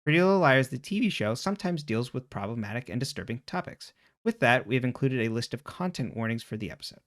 Pretty Little Liars, the TV show, sometimes deals with problematic and disturbing topics. With that, we have included a list of content warnings for the episode.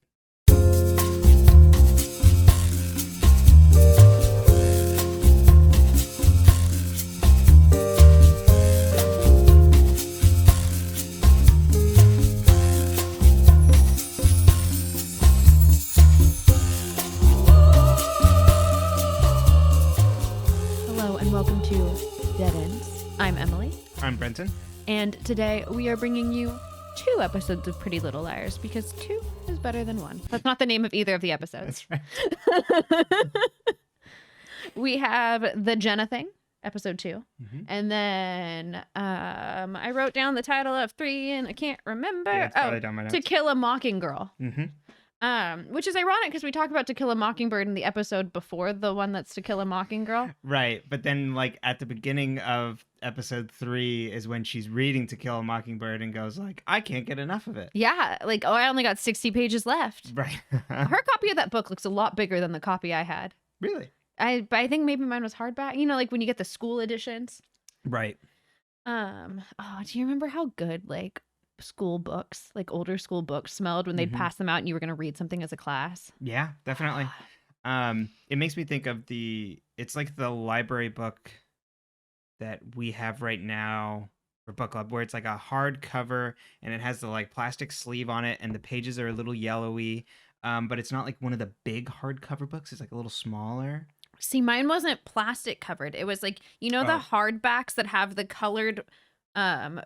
Hello and welcome to Dead Ends. I'm Emily. I'm Brenton. And today we are bringing you 2 episodes of Pretty Little Liars because 2 is better than 1. That's not the name of either of the episodes. That's right. We have the Jenna Thing, episode 2. Mm-hmm. And then I wrote down the title of 3 and I can't remember. Yeah, it's probably down my notes. To Kill a Mockinggirl. Mm-hmm. Which is ironic because we talked about To Kill a Mockingbird in the episode before the one that's To Kill a Mockinggirl. Right, but then like at the beginning of episode 3 is when she's reading To Kill a Mockingbird and goes like, I can't get enough of it. Yeah, like, oh, I only got 60 pages left. Right. Her copy of that book looks a lot bigger than the copy I had. Really? But I think maybe mine was hardback. You know, like when you get the school editions. Right. Oh, do you remember how good like school books, like older school books smelled when they'd pass them out and you were going to read something as a class? Yeah, definitely. It makes me think of it's like the library book that we have right now for book club, where it's like a hardcover and it has the like plastic sleeve on it and the pages are a little yellowy. But it's not like one of the big hardcover books. It's like a little smaller. See, mine wasn't plastic covered. It was like, you know, the hardbacks that have the colored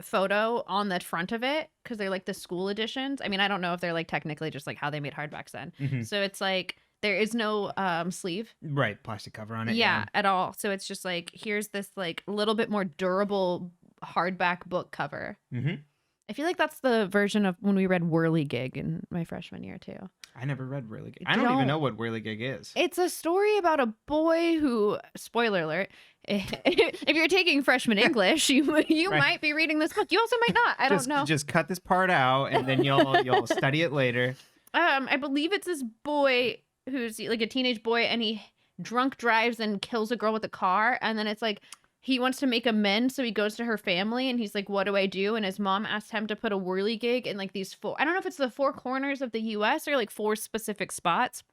photo on the front of it because they're like the school editions. I mean, I don't know if they're like technically just like how they made hardbacks then. Mm-hmm. So it's like there is no sleeve. Right, plastic cover on it. Yeah, at all. So it's just like here's this like a little bit more durable hardback book cover. Mm-hmm. I feel like that's the version of when we read Whirligig in my freshman year too. I never read Whirligig. I don't even know what Whirligig is. It's a story about a boy who, spoiler alert, if you're taking freshman English, you right. might be reading this book. You also might not. I don't know. Just cut this part out and then you'll study it later. I believe it's this boy who's like a teenage boy and he drunk drives and kills a girl with a car. And then it's like, he wants to make amends, so he goes to her family, and he's like, what do I do? And his mom asked him to put a whirligig in, like, these 4... I don't know if it's the 4 corners of the U.S. or, like, 4 specific spots.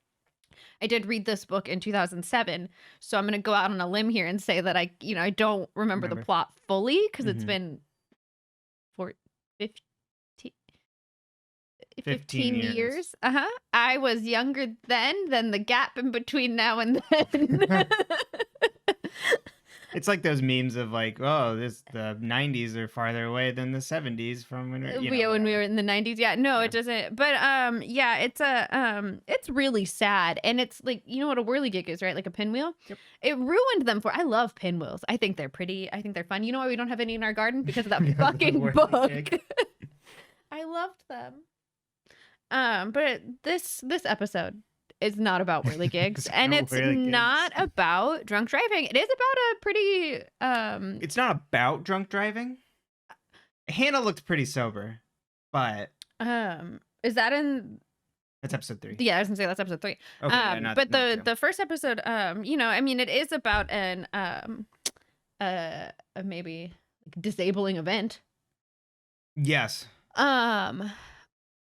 I did read this book in 2007, so I'm going to go out on a limb here and say that I don't remember the plot fully, because it's been 15 years. I was younger then than the gap in between now and then. It's like those memes of like, oh, the 90s are farther away than the 70s from when we were in the 90s. Yeah, no, it doesn't. But yeah, it's really sad, and it's like, you know what a whirligig is, right? Like a pinwheel. Yep. It ruined them for. I love pinwheels. I think they're pretty. I think they're fun. You know why we don't have any in our garden? Because of that fucking book. I loved them. But this episode is not about whirligigs, and it's not about drunk driving. It is about a pretty It's not about drunk driving. Hannah looked pretty sober, but is that in? That's episode 3. Yeah, I was gonna say that's episode 3. Okay, but the first episode, I mean, it is about an a maybe disabling event. Yes.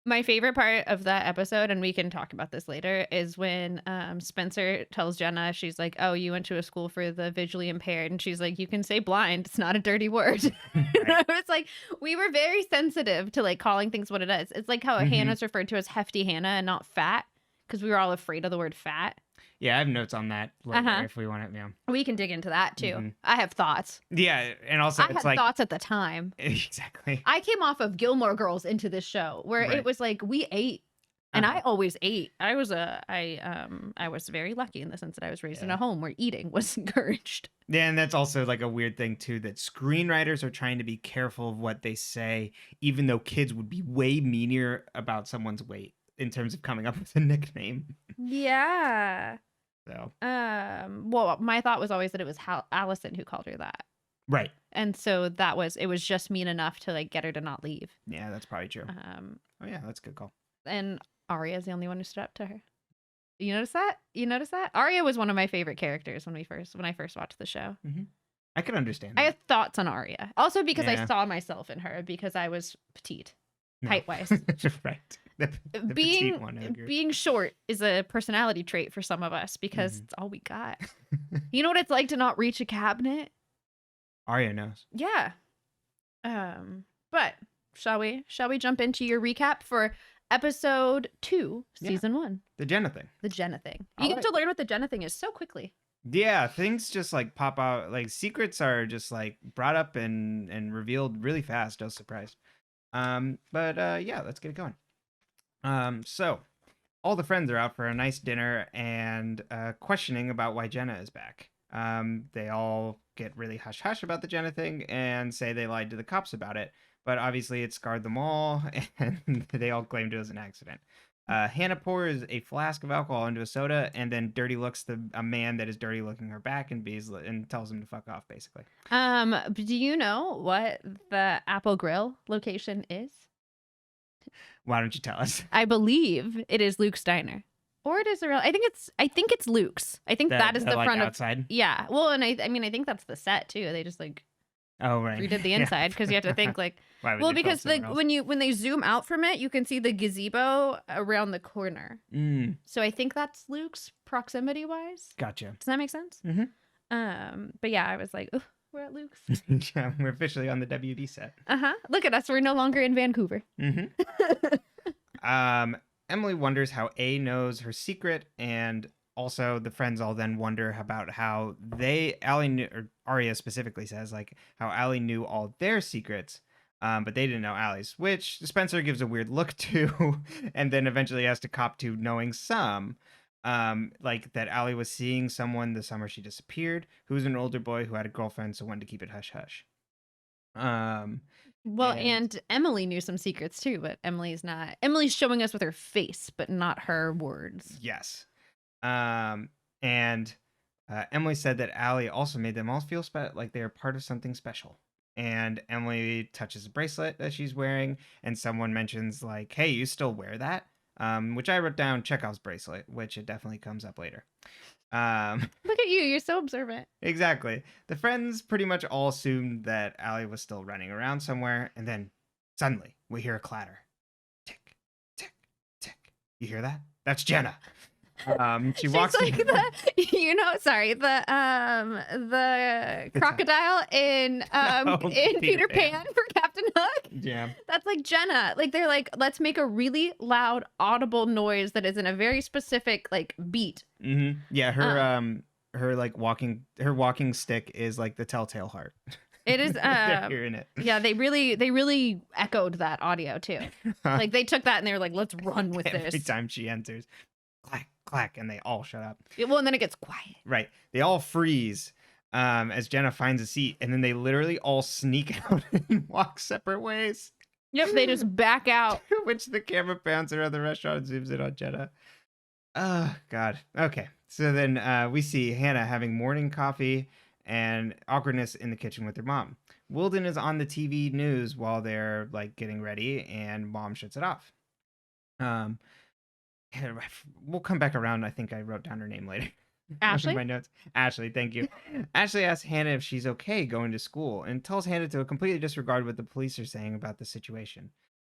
My favorite part of that episode, and we can talk about this later, is when Spencer tells Jenna, she's like, oh, you went to a school for the visually impaired. And she's like, you can say blind. It's not a dirty word. Right. It's like, we were very sensitive to like calling things what it is. It's like how Hannah's referred to as hefty Hannah and not fat, because we were all afraid of the word fat. Yeah, I have notes on that later if we want it. Yeah, we can dig into that too. Mm-hmm. I have thoughts. Yeah, and also I had thoughts at the time. Exactly. I came off of Gilmore Girls into this show where it was like we ate, and I always ate. I was very lucky in the sense that I was raised in a home where eating was encouraged. Yeah, and that's also like a weird thing too, that screenwriters are trying to be careful of what they say, even though kids would be way meaner about someone's weight in terms of coming up with a nickname. Yeah. So. Well, my thought was always that it was Alison who called her that. Right. And so it was just mean enough to like get her to not leave. Yeah, that's probably true. Oh yeah, that's a good call. And Arya's the only one who stood up to her. You notice that? Arya was one of my favorite characters when I first watched the show. Mm-hmm. I can understand I that. have thoughts on Arya. Also because I Yeah. saw myself in her because I was petite, No. height-wise. Right. The being petite one of yours. being short is a personality trait for some of us because Mhm. it's all we got. You know what it's like to not reach a cabinet? Arya knows. Yeah. But shall we jump into your recap for episode 2, Yeah. season 1? The Jenna thing. The Jenna thing. You All get right. to learn what the Jenna thing is so quickly. Yeah, things just like pop out. Like secrets are just like brought up and revealed really fast. I was surprised. But yeah, let's get it going. So all the friends are out for a nice dinner and questioning about why Jenna is back. They all get really hush hush about the Jenna thing and say they lied to the cops about it. But obviously it scarred them all, and they all claimed it was an accident. Hannah pours a flask of alcohol into a soda and then dirty looks a man that is dirty looking her back and tells him to fuck off, basically. Do you know what the Apple Grill location is? Why don't you tell us? I believe it is Luke's Diner. Or it is I think it's Luke's. I think that is the like front outside? of. Yeah. Well, and I mean I think that's the set too. They just like Oh, right. redid the Yeah. inside because you have to think like Why would well they film because like somewhere else? when they zoom out from it, you can see the gazebo around the corner. Mm, So I think that's Luke's proximity wise. gotcha. Does that make sense? But yeah, I was like, oh, we're at Luke's. Yeah, we're officially on the WB set. Look at us. We're no longer in Vancouver. Emily wonders how A knows her secret, and also the friends all then wonder about how Allie knew, or Arya specifically says, like, how Allie knew all their secrets, but they didn't know Allie's, which Spencer gives a weird look to, and then eventually has to cop to knowing some. Like that Allie was seeing someone the summer she disappeared, who was an older boy who had a girlfriend, so wanted to keep it hush hush. Well, and Emily knew some secrets too, but Emily's showing us with her face, but not her words. Yes. And Emily said that Allie also made them all feel like they are part of something special. And Emily touches a bracelet that she's wearing, and someone mentions like, "Hey, you still wear that?" Which I wrote down Chekhov's bracelet, which it definitely comes up later. Look at you, you're so observant. Exactly. The friends pretty much all assumed that Allie was still running around somewhere, and then suddenly we hear a clatter. Tick, tick, tick. You hear that? That's Jenna. She walks like the crocodile in Peter Pan for Captain Hook. Yeah. That's like Jenna. Like they're like, let's make a really loud, audible noise that is in a very specific like beat. Mm-hmm. Yeah, her like walking stick is like the telltale heart. It is They're hearing it. Yeah, they really echoed that audio too. Like they took that and they were like, let's run with this. Every time she enters. Clack, clack, and they all shut up. Well, and then it gets quiet. Right. They all freeze as Jenna finds a seat, and then they literally all sneak out and walk separate ways. Yep, they just back out. Which the camera pans around the restaurant and zooms in on Jenna. Oh, God. Okay. So then we see Hannah having morning coffee and awkwardness in the kitchen with her mom. Wilden is on the TV news while they're like getting ready, and mom shuts it off. We'll come back around. I think I wrote down her name later. Ashley? In my notes. Ashley, thank you. Ashley asks Hannah if she's okay going to school and tells Hannah to completely disregard what the police are saying about the situation.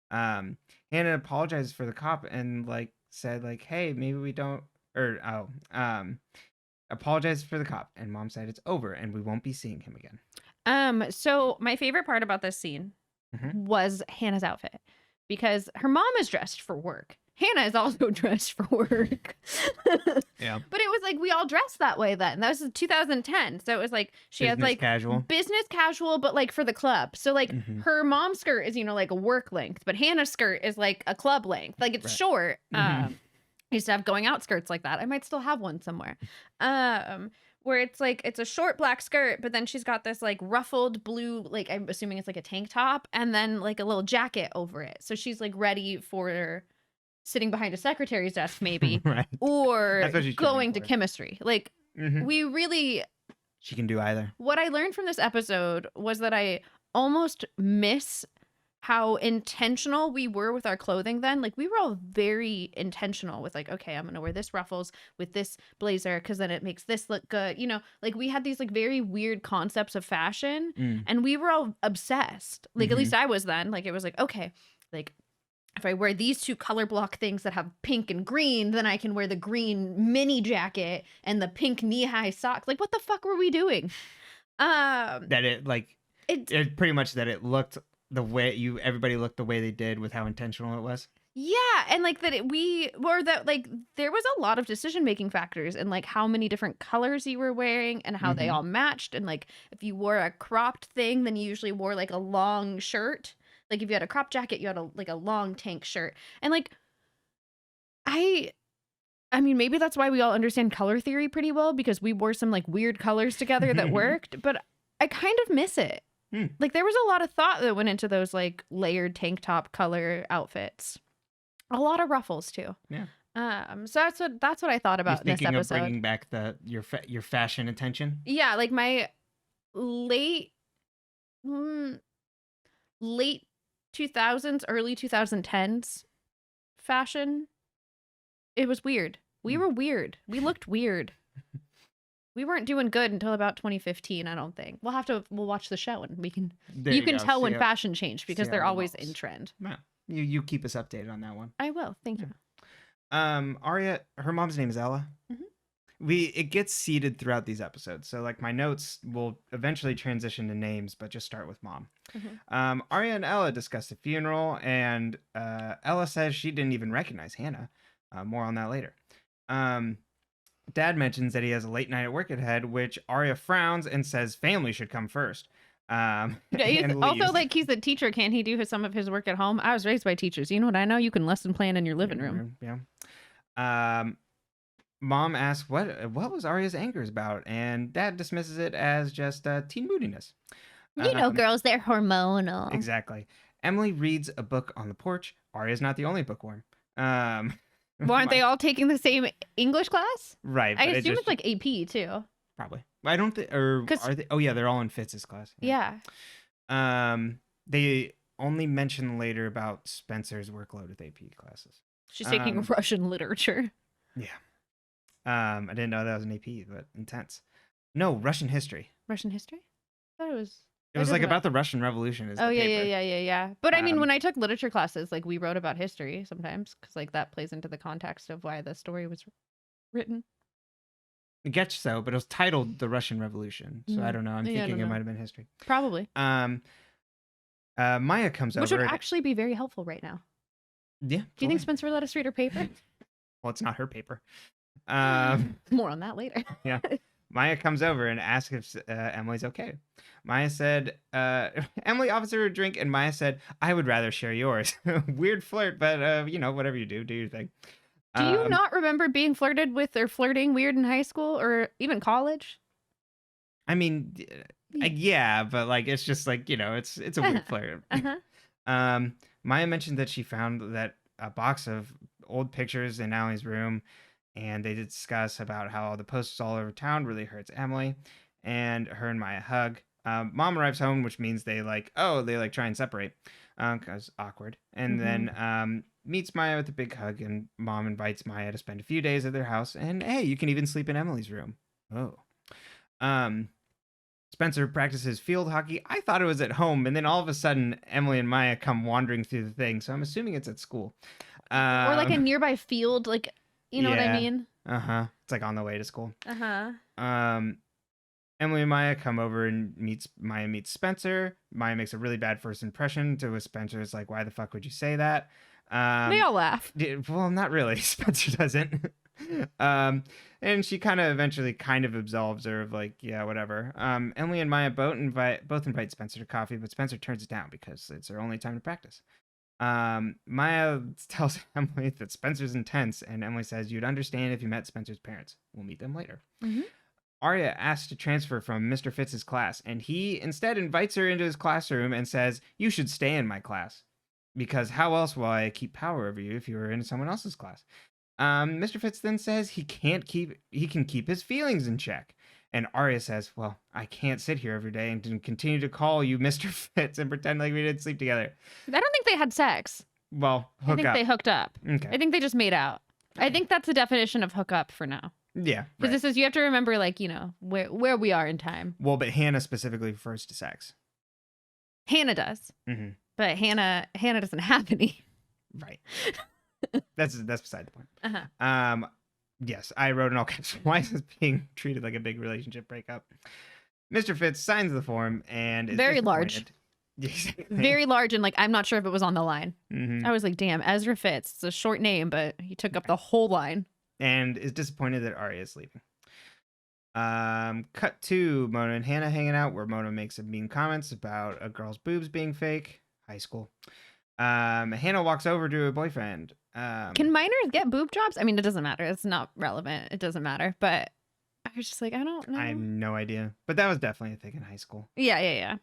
Hannah apologizes for the cop and like said like, hey, maybe we don't, apologized for the cop, and mom said it's over and we won't be seeing him again. So my favorite part about this scene was Hannah's outfit because her mom is dressed for work. Hannah is also dressed for work. Yeah. But it was like we all dressed that way then. That was 2010. So it was like she had like business casual, but like for the club. So like her mom's skirt is, like a work length, but Hannah's skirt is like a club length. Like it's short. I used to have going out skirts like that. I might still have one somewhere. Where it's like it's a short black skirt, but then she's got this like ruffled blue, like I'm assuming it's like a tank top, and then like a little jacket over it. So she's like ready for sitting behind a secretary's desk maybe, right. Or going to chemistry. Like we really... She can do either. What I learned from this episode was that I almost miss how intentional we were with our clothing then. Like, we were all very intentional with, like, okay, I'm gonna wear this ruffles with this blazer because then it makes this look good. You know, like, we had these, like, very weird concepts of fashion, and we were all obsessed. Like, at least I was then. Like, it was like, okay, like, if I wear these 2 color block things that have pink and green, then I can wear the green mini jacket and the pink knee-high socks. Like, what the fuck were we doing? That it pretty much that it looked the way everybody looked the way they did with how intentional it was. Yeah, and like that like there was a lot of decision making factors and like how many different colors you were wearing and how they all matched, and like if you wore a cropped thing, then you usually wore like a long shirt. Like if you had a crop jacket, you had a long tank shirt. And like I mean, maybe that's why we all understand color theory pretty well, because we wore some like weird colors together that worked, but I kind of miss it. Like there was a lot of thought that went into those like layered tank top color outfits. A lot of ruffles too. Yeah. So that's what I thought about this episode. Of bringing back your fashion attention. Yeah, like my late 2000s, early 2010s fashion. It was weird. We were weird. We looked weird. We weren't doing good until about 2015, I don't think. We'll watch the show and you can tell when fashion changed, because they're always in trend. Yeah. You keep us updated on that one. I will. Thank you. Arya, her mom's name is Ella. It gets seeded throughout these episodes. So like my notes will eventually transition to names, but just start with mom. Arya and Ella discuss the funeral, and Ella says she didn't even recognize Hannah. More on that later. Dad mentions that he has a late night at work ahead, which Arya frowns and says family should come first. Yeah, he's also like, he's a teacher. Can't he do some of his work at home? I was raised by teachers. You know what I know? You can lesson plan in your living room. Yeah. Mom asks what was Arya's anger about, and Dad dismisses it as just teen moodiness. You know, girls, they're hormonal. Exactly. Emily reads a book on the porch. Arya's not the only bookworm. Aren't they all taking the same English class? Right. I assume it's like AP too. Probably. I don't think, or are they? Oh yeah, they're all in Fitz's class. Yeah. They only mention later about Spencer's workload with AP classes. She's taking Russian literature. Yeah. I didn't know that was an AP, but intense. No, Russian history. Russian history? I thought it was. It was like about the Russian Revolution. Yeah. But I mean, when I took literature classes, like we wrote about history sometimes, because like that plays into the context of why the story was written. I guess so, but it was titled "The Russian Revolution," so I don't know. I'm thinking it might have been history. Probably. Maya comes over, which would actually be very helpful right now. Yeah. Do you think Spencer would let us read her paper? Well, it's not her paper. More on that later. Yeah. Maya comes over and asks if Emily's okay. Maya said, Emily offers her a drink, and Maya said, I would rather share yours. Weird flirt, but, whatever you do your thing. Do you not remember being flirted with or flirting weird in high school or even college? I mean, yeah, but, like, it's just, like, it's a weird flirt. Maya mentioned that she found that a box of old pictures in Allie's room, and they discuss about how the posters all over town really hurts Emily, and her and Maya hug. Mom arrives home, which means they try and separate, because awkward. And then meets Maya with a big hug, and Mom invites Maya to spend a few days at their house, and hey, you can even sleep in Emily's room. Oh. Spencer practices field hockey. I thought it was at home, and then all of a sudden, Emily and Maya come wandering through the thing, so I'm assuming it's at school. Or like a nearby field, like... You know what I mean? It's like on the way to school. Emily and Maya come over and Maya meets Spencer. Maya makes a really bad first impression to Spencer's like, why the fuck would you say that? They all laugh. Well, not really. Spencer doesn't. And she kind of eventually absolves her of like, yeah, whatever. Emily and Maya both invite Spencer to coffee, but Spencer turns it down because it's her only time to practice. Maya tells Emily that Spencer's intense, and Emily says, you'd understand if you met Spencer's parents. We'll meet them later. Arya asks to transfer from Mr. Fitz's class, and he instead invites her into his classroom and says, you should stay in my class, because how else will I keep power over you if you were in someone else's class? Mr. Fitz then says he can keep his feelings in check, And Arya says, well, I can't sit here every day and continue to call you Mr. Fitz and pretend like we didn't sleep together. I don't think they had sex. Well, I think they hooked up. Okay. I think they just made out. I think that's the definition of hook up for now. Yeah. Because this is, you have to remember, like, you know, where we are in time. Well, but Hannah specifically refers to sex. Hannah does. Mm-hmm. But Hannah doesn't have any. Right. That's beside the point. Uh-huh. Yes, I wrote in all caps, why is this being treated like a big relationship breakup? Mr. Fitz signs the form and is very large. Exactly. Very large, and like I'm not sure if it was on the line. Mm-hmm. I was like, damn, Ezra Fitz. It's a short name, but he took up the whole line. And is disappointed that Arya is leaving. Cut to Mona and Hannah hanging out, where Mona makes some mean comments about a girl's boobs being fake. High school. Hannah walks over to her boyfriend. Can minors get boob jobs? I mean, it doesn't matter. It's not relevant. It doesn't matter. But I was just like, I don't know. I have no idea. But that was definitely a thing in high school. Yeah.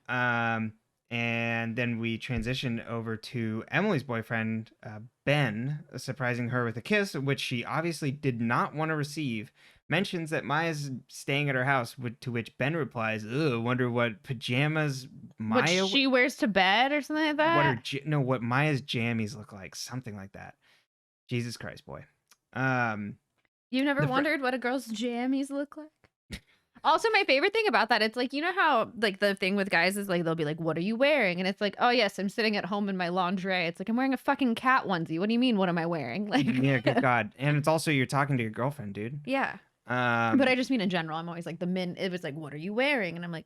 And then we transition over to Emily's boyfriend, Ben, surprising her with a kiss, which she obviously did not want to receive. Mentions that Maya's staying at her house, to which Ben replies, "Ugh, wonder what pajamas Maya... What she wears to bed or something like that?" What Maya's jammies look like. Something like that. Jesus Christ, boy. You've never wondered what a girl's jammies look like? Also, my favorite thing about that, it's like, you know how like the thing with guys is like, they'll be like, what are you wearing? And it's like, oh yes, I'm sitting at home in my lingerie. It's like, I'm wearing a fucking cat onesie. What do you mean, what am I wearing? Like, yeah, good God. And it's also, you're talking to your girlfriend, dude. Yeah. But I just mean in general, I'm always like, the men, it was like, what are you wearing? And I'm like,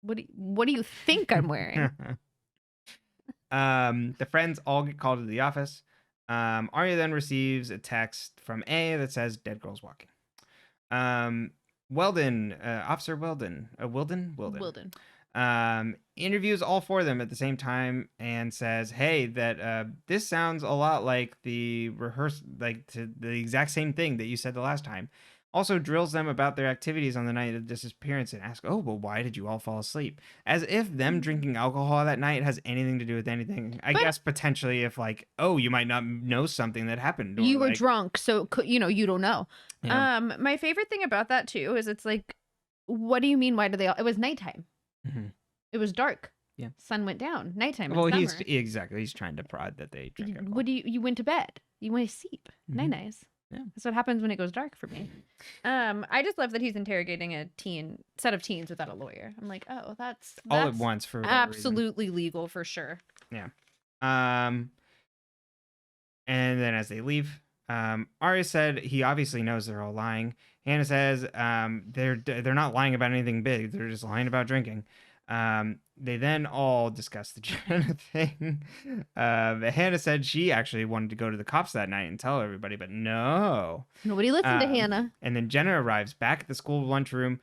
what do you think I'm wearing? The friends all get called to the office. Arya then receives a text from A that says, dead girls walking. Wilden, Officer Wilden, Wilden. Interviews all four of them at the same time and says, hey, that this sounds a lot like the exact same thing that you said the last time. Also drills them about their activities on the night of the disappearance and asks, oh, well, why did you all fall asleep? As if them drinking alcohol that night has anything to do with anything. I guess potentially if like, oh, you might not know something that happened. You were drunk, so, you know, you don't know. Yeah. My favorite thing about that, too, is it's like, what do you mean, why do they all... It was nighttime. It was dark. Yeah. Sun went down. Nighttime. Well, he's trying to prod that they drink alcohol. What do you went to bed? You went to sleep. Nice. Yeah. That's what happens when it goes dark for me. I just love that he's interrogating a set of teens without a lawyer. I'm like, oh, that's all at once for absolutely legal for sure. Yeah. And then as they leave, Arya said he obviously knows they're all lying. Hannah says they're not lying about anything big. They're just lying about drinking. They then all discuss the Jenna thing. Hannah said she actually wanted to go to the cops that night and tell everybody, but no. Nobody listened to Hannah. And then Jenna arrives back at the school lunchroom,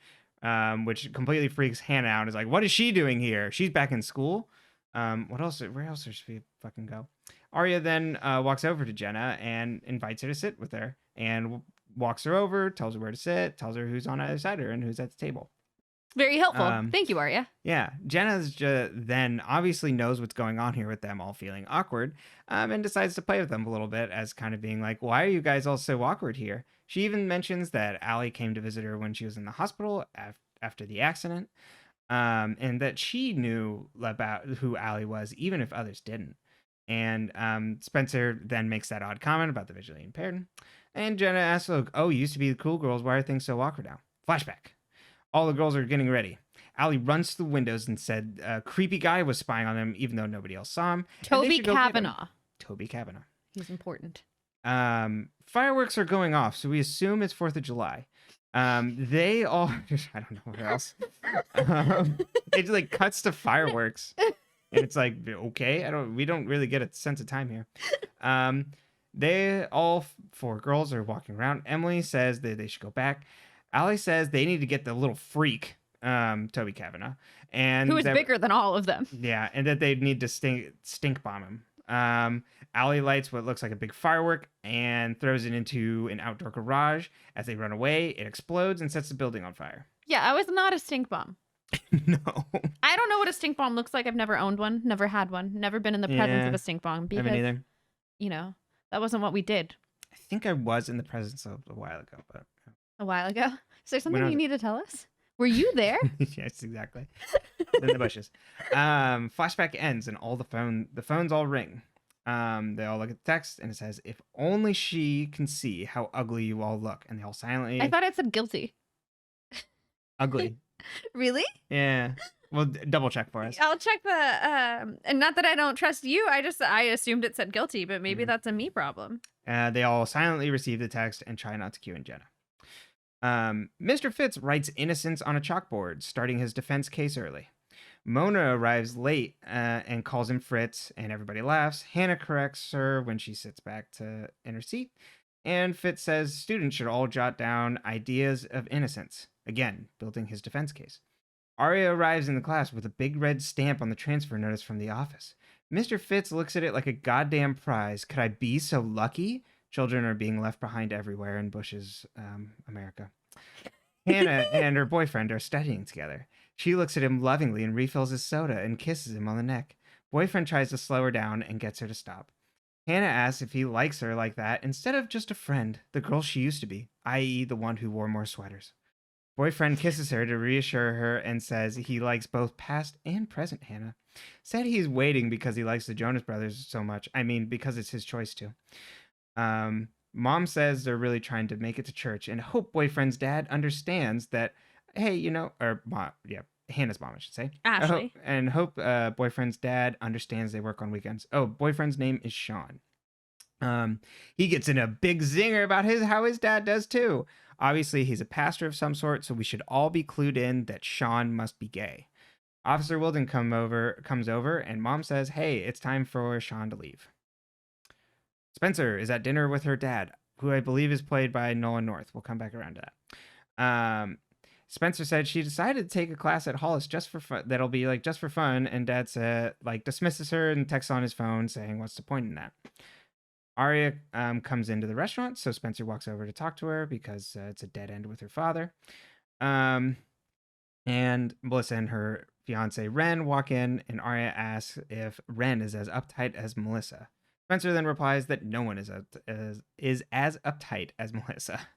which completely freaks Hannah out. Is like, what is she doing here? She's back in school. Where else should we fucking go? Arya then walks over to Jenna and invites her to sit with her and walks her over, tells her where to sit, tells her who's on either side of her and who's at the table. Very helpful. Thank you, Arya. Yeah. Jenna's then obviously knows what's going on here with them all feeling awkward and decides to play with them a little bit as kind of being like, why are you guys all so awkward here? She even mentions that Allie came to visit her when she was in the hospital after the accident and that she knew about who Allie was, even if others didn't. And Spencer then makes that odd comment about the visually impaired. And Jenna asks, oh, you used to be the cool girls. Why are things so awkward now? Flashback. All the girls are getting ready. Allie runs to the windows and said a creepy guy was spying on them, even though nobody else saw him. Toby Cavanaugh. Toby Cavanaugh. He's important. Fireworks are going off, so we assume it's 4th of July. They all... I don't know where else. It like cuts to fireworks. And it's like, okay, we don't really get a sense of time here. They all 4 girls are walking around. Emily says that they should go back. Allie says they need to get the little freak, Toby Cavanaugh, and who is bigger than all of them. Yeah, and that they need to stink bomb him. Allie lights what looks like a big firework and throws it into an outdoor garage. As they run away, it explodes and sets the building on fire. Yeah, I was not a stink bomb. No. I don't know what a stink bomb looks like. I've never owned one, never had one, never been in the presence of a stink bomb. Because, I haven't either. You know, that wasn't what we did. I think I was in the presence of a while ago, but... A while ago? Is there something you need to tell us? Were you there? Yes, exactly. In the bushes. Flashback ends and the phones all ring. They all look at the text and it says, "If only she can see how ugly you all look." And they all silently. I thought it said guilty. Ugly. Really? Yeah. Well, double check for us. I'll check the and not that I don't trust you. I assumed it said guilty, but maybe that's a me problem. They all silently receive the text and try not to cue in Jenna. Mr. Fitz writes innocence on a chalkboard, starting his defense case early. Mona arrives late and calls him Fritz, and everybody laughs. Hannah corrects her when she sits back in her seat, and Fitz says students should all jot down ideas of innocence, again, building his defense case. Aria arrives in the class with a big red stamp on the transfer notice from the office. Mr. Fitz looks at it like a goddamn prize. Could I be so lucky? Children are being left behind everywhere in Bush's America. Hannah and her boyfriend are studying together. She looks at him lovingly and refills his soda and kisses him on the neck. Boyfriend tries to slow her down and gets her to stop. Hannah asks if he likes her like that instead of just a friend, the girl she used to be, i.e. the one who wore more sweaters. Boyfriend kisses her to reassure her and says he likes both past and present Hannah. Said he's waiting because he likes the Jonas Brothers so much. I mean, because it's his choice to. Mom says they're really trying to make it to church and hope boyfriend's dad understands that, hey, Hannah's mom, I should say. Ashley. Hope boyfriend's dad understands they work on weekends. Oh, boyfriend's name is Sean. He gets in a big zinger about how his dad does too. Obviously, he's a pastor of some sort, so we should all be clued in that Sean must be gay. Officer Wilden comes over, and Mom says, hey, it's time for Sean to leave. Spencer is at dinner with her dad, who I believe is played by Nolan North. We'll come back around to that. Spencer said she decided to take a class at Hollis just for fun. That'll be just for fun, and Dad said dismisses her and texts on his phone saying, "What's the point in that?" Aria comes into the restaurant, so Spencer walks over to talk to her because it's a dead end with her father. And Melissa and her fiance Ren walk in, and Aria asks if Ren is as uptight as Melissa. Spencer then replies that no one is as uptight as Melissa.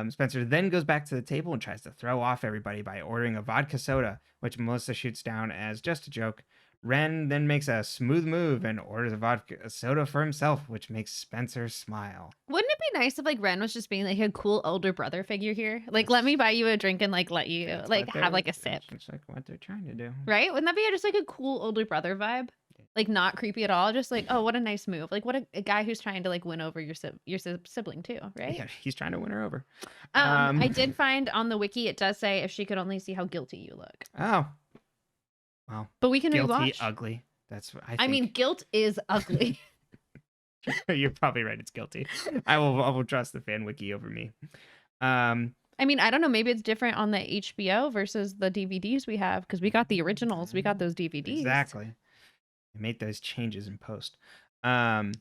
Spencer then goes back to the table and tries to throw off everybody by ordering a vodka soda, which Melissa shoots down as just a joke. Ren then makes a smooth move and orders a vodka soda for himself, which makes Spencer smile. Wouldn't it be nice if Ren was just being a cool older brother figure here? Let me buy you a drink and let you have a sip. It's what they're trying to do. Right? Wouldn't that be just a cool older brother vibe? Not creepy at all. Just oh, what a nice move. What a guy who's trying to win over your sibling too, right? Yeah, he's trying to win her over. I did find on the wiki, it does say if she could only see how guilty you look. Oh. Well, but we can guilty, rewatch. Ugly. That's what I think. I mean, guilt is ugly. You're probably right. It's guilty. I will trust the fan wiki over me. I mean, I don't know. Maybe it's different on the HBO versus the DVDs we have because we got the originals. We got those DVDs. Exactly. I made those changes in post. Maya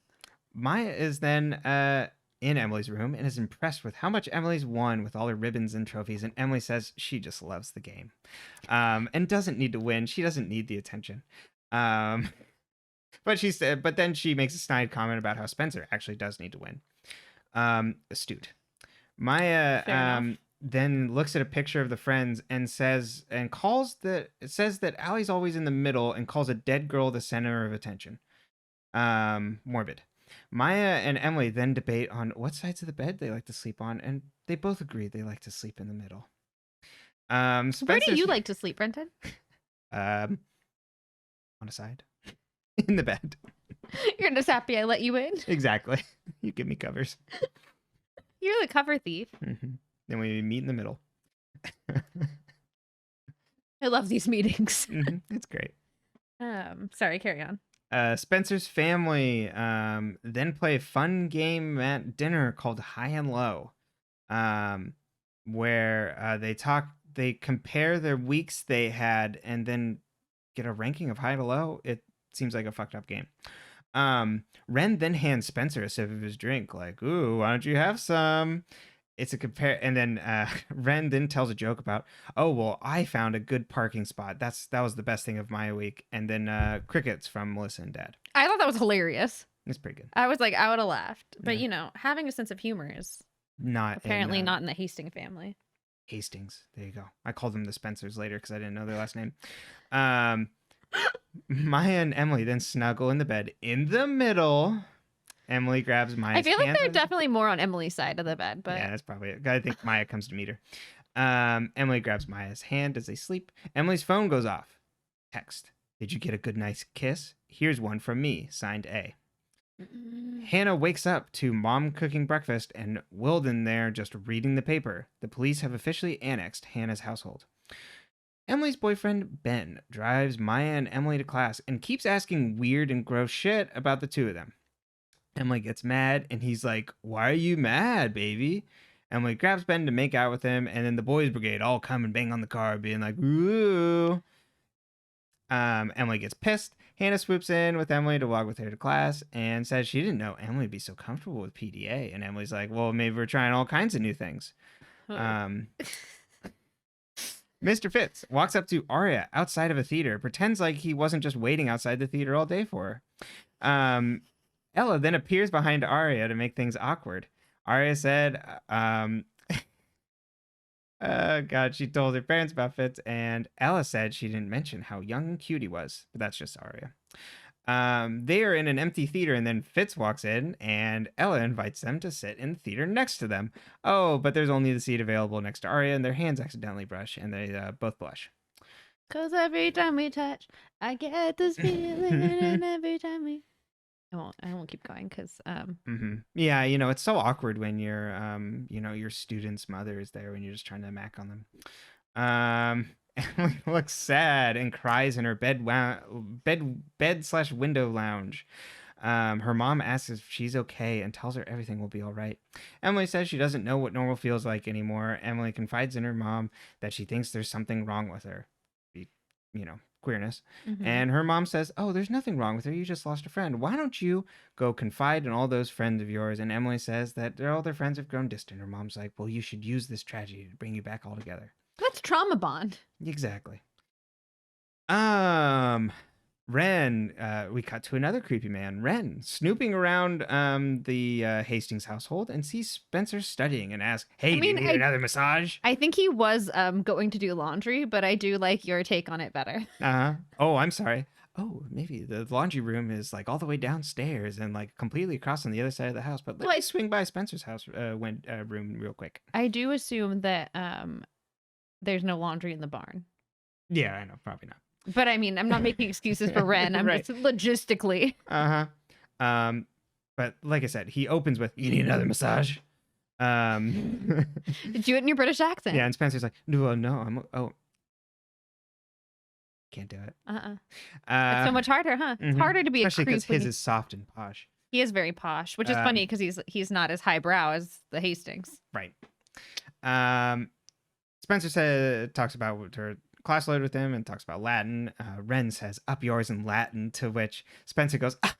is then in Emily's room and is impressed with how much Emily's won with all her ribbons and trophies, and Emily says she just loves the game and doesn't need to win. She doesn't need the attention. But then she makes a snide comment about how Spencer actually does need to win. Astute. Maya then looks at a picture of the friends and says that Allie's always in the middle and calls a dead girl the center of attention. Morbid. Maya and Emily then debate on what sides of the bed they like to sleep on, and they both agree they like to sleep in the middle. Where do you like to sleep, Brenton? On a side. In the bed. You're just happy I let you in? Exactly. You give me covers. You're the cover thief. Mm-hmm. Then we meet in the middle. I love these meetings. Mm-hmm. It's great. Sorry, carry on. Spencer's family then play a fun game at dinner called High and Low, where they compare their weeks they had and then get a ranking of high to low. It seems like a fucked up game. Ren then hands Spencer a sip of his drink, ooh, why don't you have some? It's a compare, and then Ren then tells a joke about, oh, well, I found a good parking spot. That was the best thing of my week. And then crickets from Melissa and Dad. I thought that was hilarious. It's pretty good. I was I would have laughed. But, having a sense of humor is not apparently not in the Hastings family. Hastings. There you go. I called them the Spencers later because I didn't know their last name. Maya and Emily then snuggle in the bed in the middle. Emily grabs Maya's I feel like hands they're with- definitely more on Emily's side of the bed, but Yeah, that's probably it. I think Maya comes to meet her. Emily grabs Maya's hand as they sleep. Emily's phone goes off. Text. Did you get a good nice kiss? Here's one from me, signed A. Hannah wakes up to mom cooking breakfast and Wilden there just reading the paper. The police have officially annexed Hannah's household. Emily's boyfriend, Ben, drives Maya and Emily to class and keeps asking weird and gross shit about the two of them. Emily gets mad and he's like, "Why are you mad, baby?" Emily grabs Ben to make out with him, and then the boys' brigade all come and bang on the car, being like, "Ooh." Emily gets pissed. Hannah swoops in with Emily to walk with her to class and says she didn't know Emily would be so comfortable with PDA. And Emily's like, "Well, maybe we're trying all kinds of new things." Mr. Fitz walks up to Aria outside of a theater, pretends like he wasn't just waiting outside the theater all day for her. Ella then appears behind Aria to make things awkward. Aria said, God, she told her parents about Fitz, and Ella said she didn't mention how young and cute he was, but that's just Aria. They are in an empty theater, and then Fitz walks in, and Ella invites them to sit in the theater next to them. Oh, but there's only the seat available next to Aria, and their hands accidentally brush, and they both blush. 'Cause every time we touch, I get this feeling, and every time we... I won't keep going because Yeah, you know, it's so awkward when your your student's mother is there when you're just trying to mac on them. Emily looks sad and cries in her bed/window lounge. Her mom asks if she's okay and tells her everything will be all right. Emily says she doesn't know what normal feels like anymore. Emily confides in her mom that she thinks there's something wrong with her. Queerness. And her mom says, "Oh, there's nothing wrong with her. You just lost a friend. Why don't you go confide in all those friends of yours?" And Emily says that all their friends have grown distant. Her mom's like, "Well, you should use this tragedy to bring you back all together." That's trauma bond. Exactly. Ren, we cut to another creepy man, Ren, snooping around the Hastings household and sees Spencer studying and asks, "Hey, do you need another massage?" I think he was going to do laundry, but I do like your take on it better. Oh, I'm sorry. Oh, maybe the laundry room is like all the way downstairs and like completely across on the other side of the house. But let me swing by Spencer's house room real quick. I do assume that there's no laundry in the barn. Yeah, I know, probably not. But I mean, I'm not making excuses for Ren. I'm just logistically. But like I said, he opens with, "You need another massage." Do it in your British accent. Yeah, and Spencer's like, "No, can't do it." It's so much harder, huh? It's harder to be especially a creep. Especially because his is soft and posh. He is very posh, which is funny because he's not as highbrow as the Hastings. Right. Spencer talks about her class load with him and talks about Latin. Ren says, "Up yours" in Latin, to which Spencer goes, "Ah."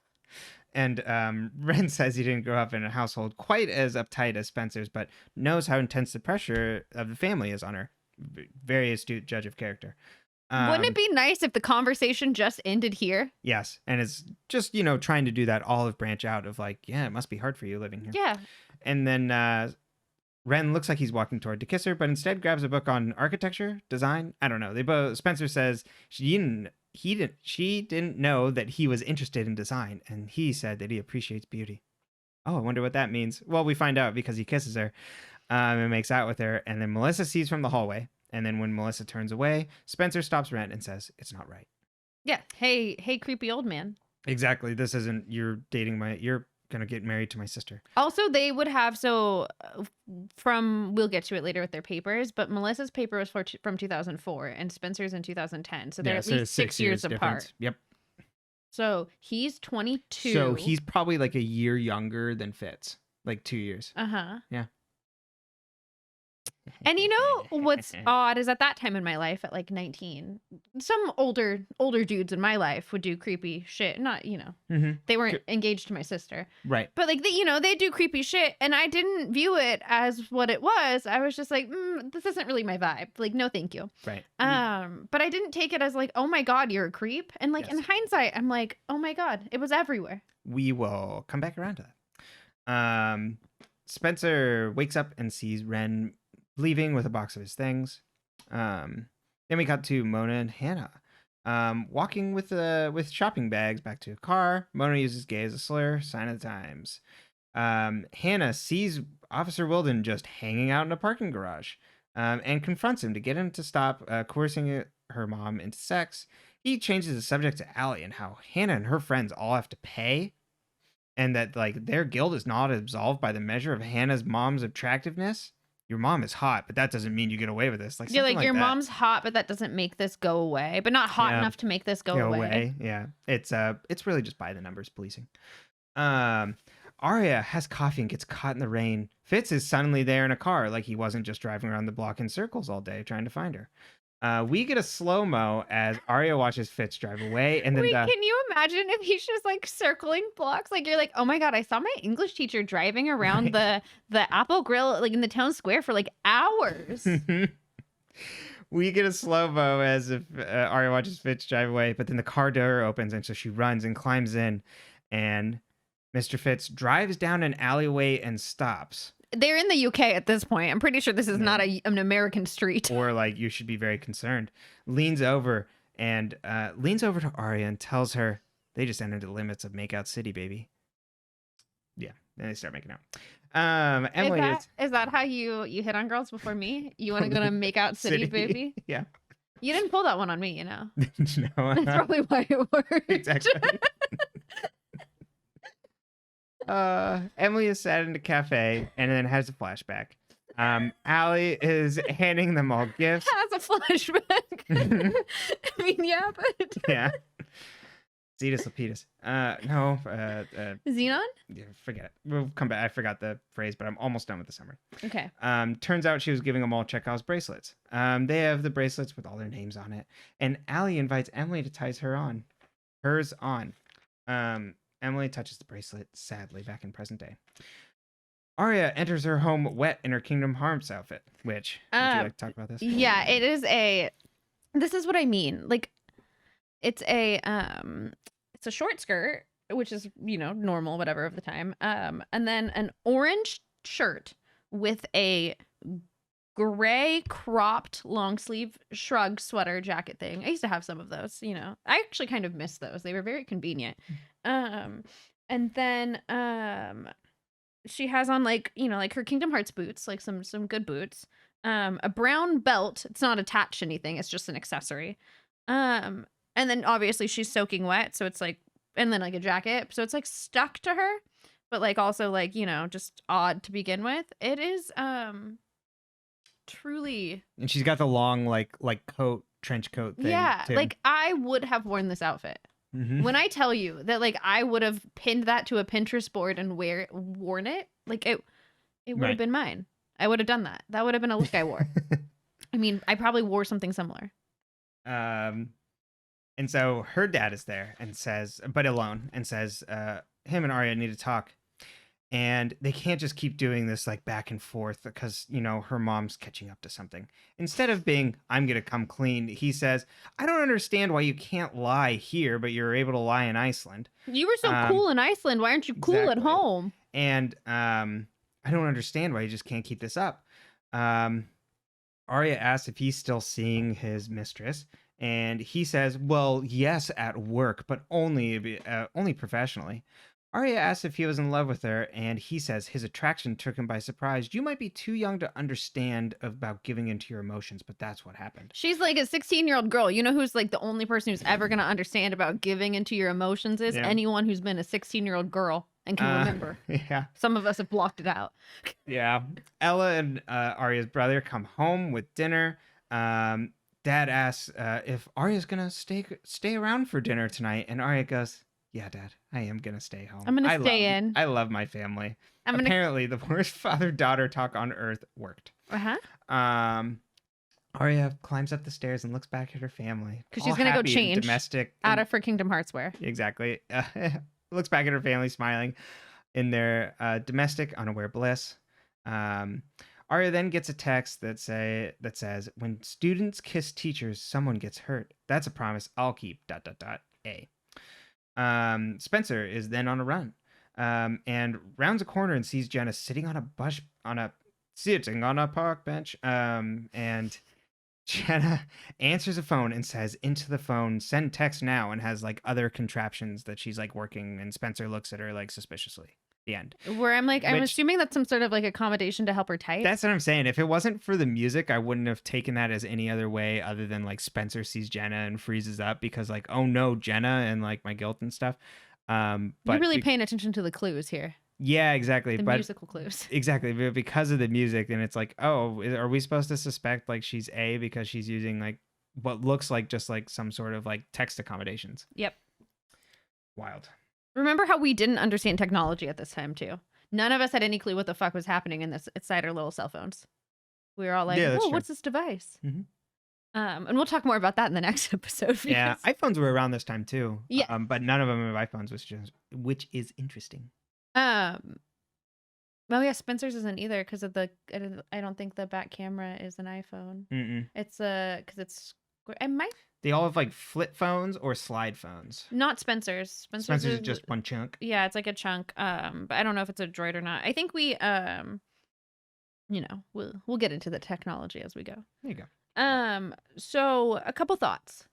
And Ren says he didn't grow up in a household quite as uptight as Spencer's, but knows how intense the pressure of the family is on her. Very astute judge of character. Wouldn't it be nice if the conversation just ended here? Yes. And it's just, trying to do that olive branch out of like, yeah, it must be hard for you living here. Yeah. And then Ren looks like he's walking toward to kiss her, but instead grabs a book on architecture, design. I don't know. Spencer says she didn't know that he was interested in design, and he said that he appreciates beauty. Oh, I wonder what that means. Well, we find out because he kisses her and makes out with her, and then Melissa sees from the hallway. And then when Melissa turns away, Spencer stops Ren and says, "It's not right." Yeah. Hey, creepy old man. Exactly. This isn't, you're going to get married to my sister. Also, they would have, we'll get to it later with their papers, but Melissa's paper was from 2004 and Spencer's in 2010. So they're at least 6 years apart. Difference. Yep. So he's 22. So he's probably like a year younger than Fitz. Like 2 years. Yeah. And you know what's odd is at that time in my life, at like 19, some older dudes in my life would do creepy shit. Not, they weren't engaged to my sister. Right. But like, they do creepy shit. And I didn't view it as what it was. I was just like, this isn't really my vibe. Like, no, thank you. Right. But I didn't take it as like, oh my God, you're a creep. And like, in hindsight, I'm like, oh my God, it was everywhere. We will come back around to that. Spencer wakes up and sees Ren leaving with a box of his things. Then we cut to Mona and Hannah. Walking with shopping bags back to a car. Mona uses gay as a slur, sign of the times. Hannah sees Officer Wilden just hanging out in a parking garage, and confronts him to get him to stop coercing her mom into sex. He changes the subject to Allie and how Hannah and her friends all have to pay, and that like their guilt is not absolved by the measure of Hannah's mom's attractiveness. Your mom is hot, but that doesn't mean you get away with this. Like, Yeah, like your that. Mom's hot, but that doesn't make this go away. But not hot enough to make this go away. Yeah, it's really just by the numbers policing. Arya has coffee and gets caught in the rain. Fitz is suddenly there in a car, like he wasn't just driving around the block in circles all day trying to find her. We get a slow-mo as Arya watches Fitz drive away, and then can you imagine if he's just like circling blocks? Like you're like, oh my god, I saw my English teacher driving around the Apple Grill like in the town square for like hours. We get a slow-mo as if Arya watches Fitz drive away, but then the car door opens, and so she runs and climbs in, and Mr. Fitz drives down an alleyway and stops. They're in the UK at this point. I'm pretty sure this is not an American street. Or like you should be very concerned. Leans over to Arya and tells her they just entered the limits of Makeout City, baby. Yeah, then they start making out. Emily is that how you hit on girls before me? You want to go to Makeout City, baby? Yeah. You didn't pull that one on me, you know. No, that's probably why it worked. Exactly. Emily is sat in a cafe and then has a flashback. Allie is handing them all gifts. Has a flashback. I mean, yeah, but yeah. Zetus Lapidus. No. Xenon? Yeah, forget it. We'll come back. I forgot the phrase, but I'm almost done with the summary. Okay. Turns out she was giving them all Chekhov's bracelets. They have the bracelets with all their names on it, and Allie invites Emily to tie hers on. Emily touches the bracelet sadly back in present day. Arya enters her home wet in her Kingdom Hearts outfit, which, would you like to talk about this? Yeah, this is what I mean. Like, it's a short skirt, which is, you know, normal, whatever of the time. And then an orange shirt with a gray cropped long sleeve shrug sweater jacket thing. I used to have some of those, you know. I actually kind of miss those. They were very convenient. And then she has on like, you know, like her Kingdom Hearts boots, like some good boots. A brown belt. It's not attached to anything. It's just an accessory. And then obviously she's soaking wet, so it's like, and then like a jacket, so it's like stuck to her, but like also like, you know, just odd to begin with. It is truly. And she's got the long like coat, trench coat thing. Yeah, too. like I would have worn this outfit. Mm-hmm. When I tell you that like I would have pinned that to a Pinterest board and worn it, like it would have been mine. I would have done that. That would have been a look I wore. I mean, I probably wore something similar. And so her dad is there and says, but alone, and says, him and Arya need to talk. And they can't just keep doing this like back and forth because, you know, her mom's catching up to something. Instead of being, I'm going to come clean, he says, I don't understand why you can't lie here, but you're able to lie in Iceland. You were so cool in Iceland. Why aren't you cool at home? And I don't understand why you just can't keep this up. Arya asks if he's still seeing his mistress. And he says, well, yes, at work, but only professionally. Arya asks if he was in love with her, and he says his attraction took him by surprise. You might be too young to understand about giving into your emotions, but that's what happened. She's like a 16-year-old girl. You know who's like the only person who's ever going to understand about giving into your emotions is anyone who's been a 16-year-old girl and can remember. Yeah. Some of us have blocked it out. Yeah. Ella and Arya's brother come home with dinner. Dad asks if Arya's going to stay around for dinner tonight, and Arya goes, yeah, Dad, I am going to stay home. I'm going to stay in. I love my family. Apparently, the worst father-daughter talk on earth worked. Uh-huh. Arya climbs up the stairs and looks back at her family. Because she's going to go change domestic out of her Kingdom Hearts wear. Exactly. Looks back at her family smiling in their domestic unaware bliss. Arya then gets a text that says, when students kiss teachers, someone gets hurt. That's a promise I'll keep, ... A. Spencer is then on a run and rounds a corner and sees Jenna sitting on a sitting on a park bench. And Jenna answers a phone and says into the phone, "Send text now," and has like other contraptions that she's like working. And Spencer looks at her like suspiciously. The end. Where I'm like, I'm Which- assuming that's some sort of like accommodation to help her type. That's what I'm saying. If it wasn't for the music, I wouldn't have taken that as any other way other than like Spencer sees Jenna and freezes up because like, oh no, Jenna, and like my guilt and stuff. But You're really paying attention to the clues here. yeah, exactly. The But musical clues. exactly, but because of the music, then it's like, oh, are we supposed to suspect like she's A because she's using like what looks like just like some sort of like text accommodations? Yep. Wild. Remember how we didn't understand technology at this time too? None of us had any clue what the fuck was happening inside our little cell phones. We were all like, Yeah, that's "Oh, true. what's this device?" Mhm. And we'll talk more about that in the next episode. Yeah, because- iPhones were around this time too. Yeah. But none of them have iPhones, which is interesting. Oh yeah, Spencer's isn't either because of I don't think the back camera is an iPhone. Mm-mm. It's because it's. I might They all have like flip phones or slide phones. not Spencer's. Spencer's is just one chunk. Yeah, it's like a chunk. But I don't know if it's a droid or not. I think we we'll get into the technology as we go. There you go. So a couple thoughts.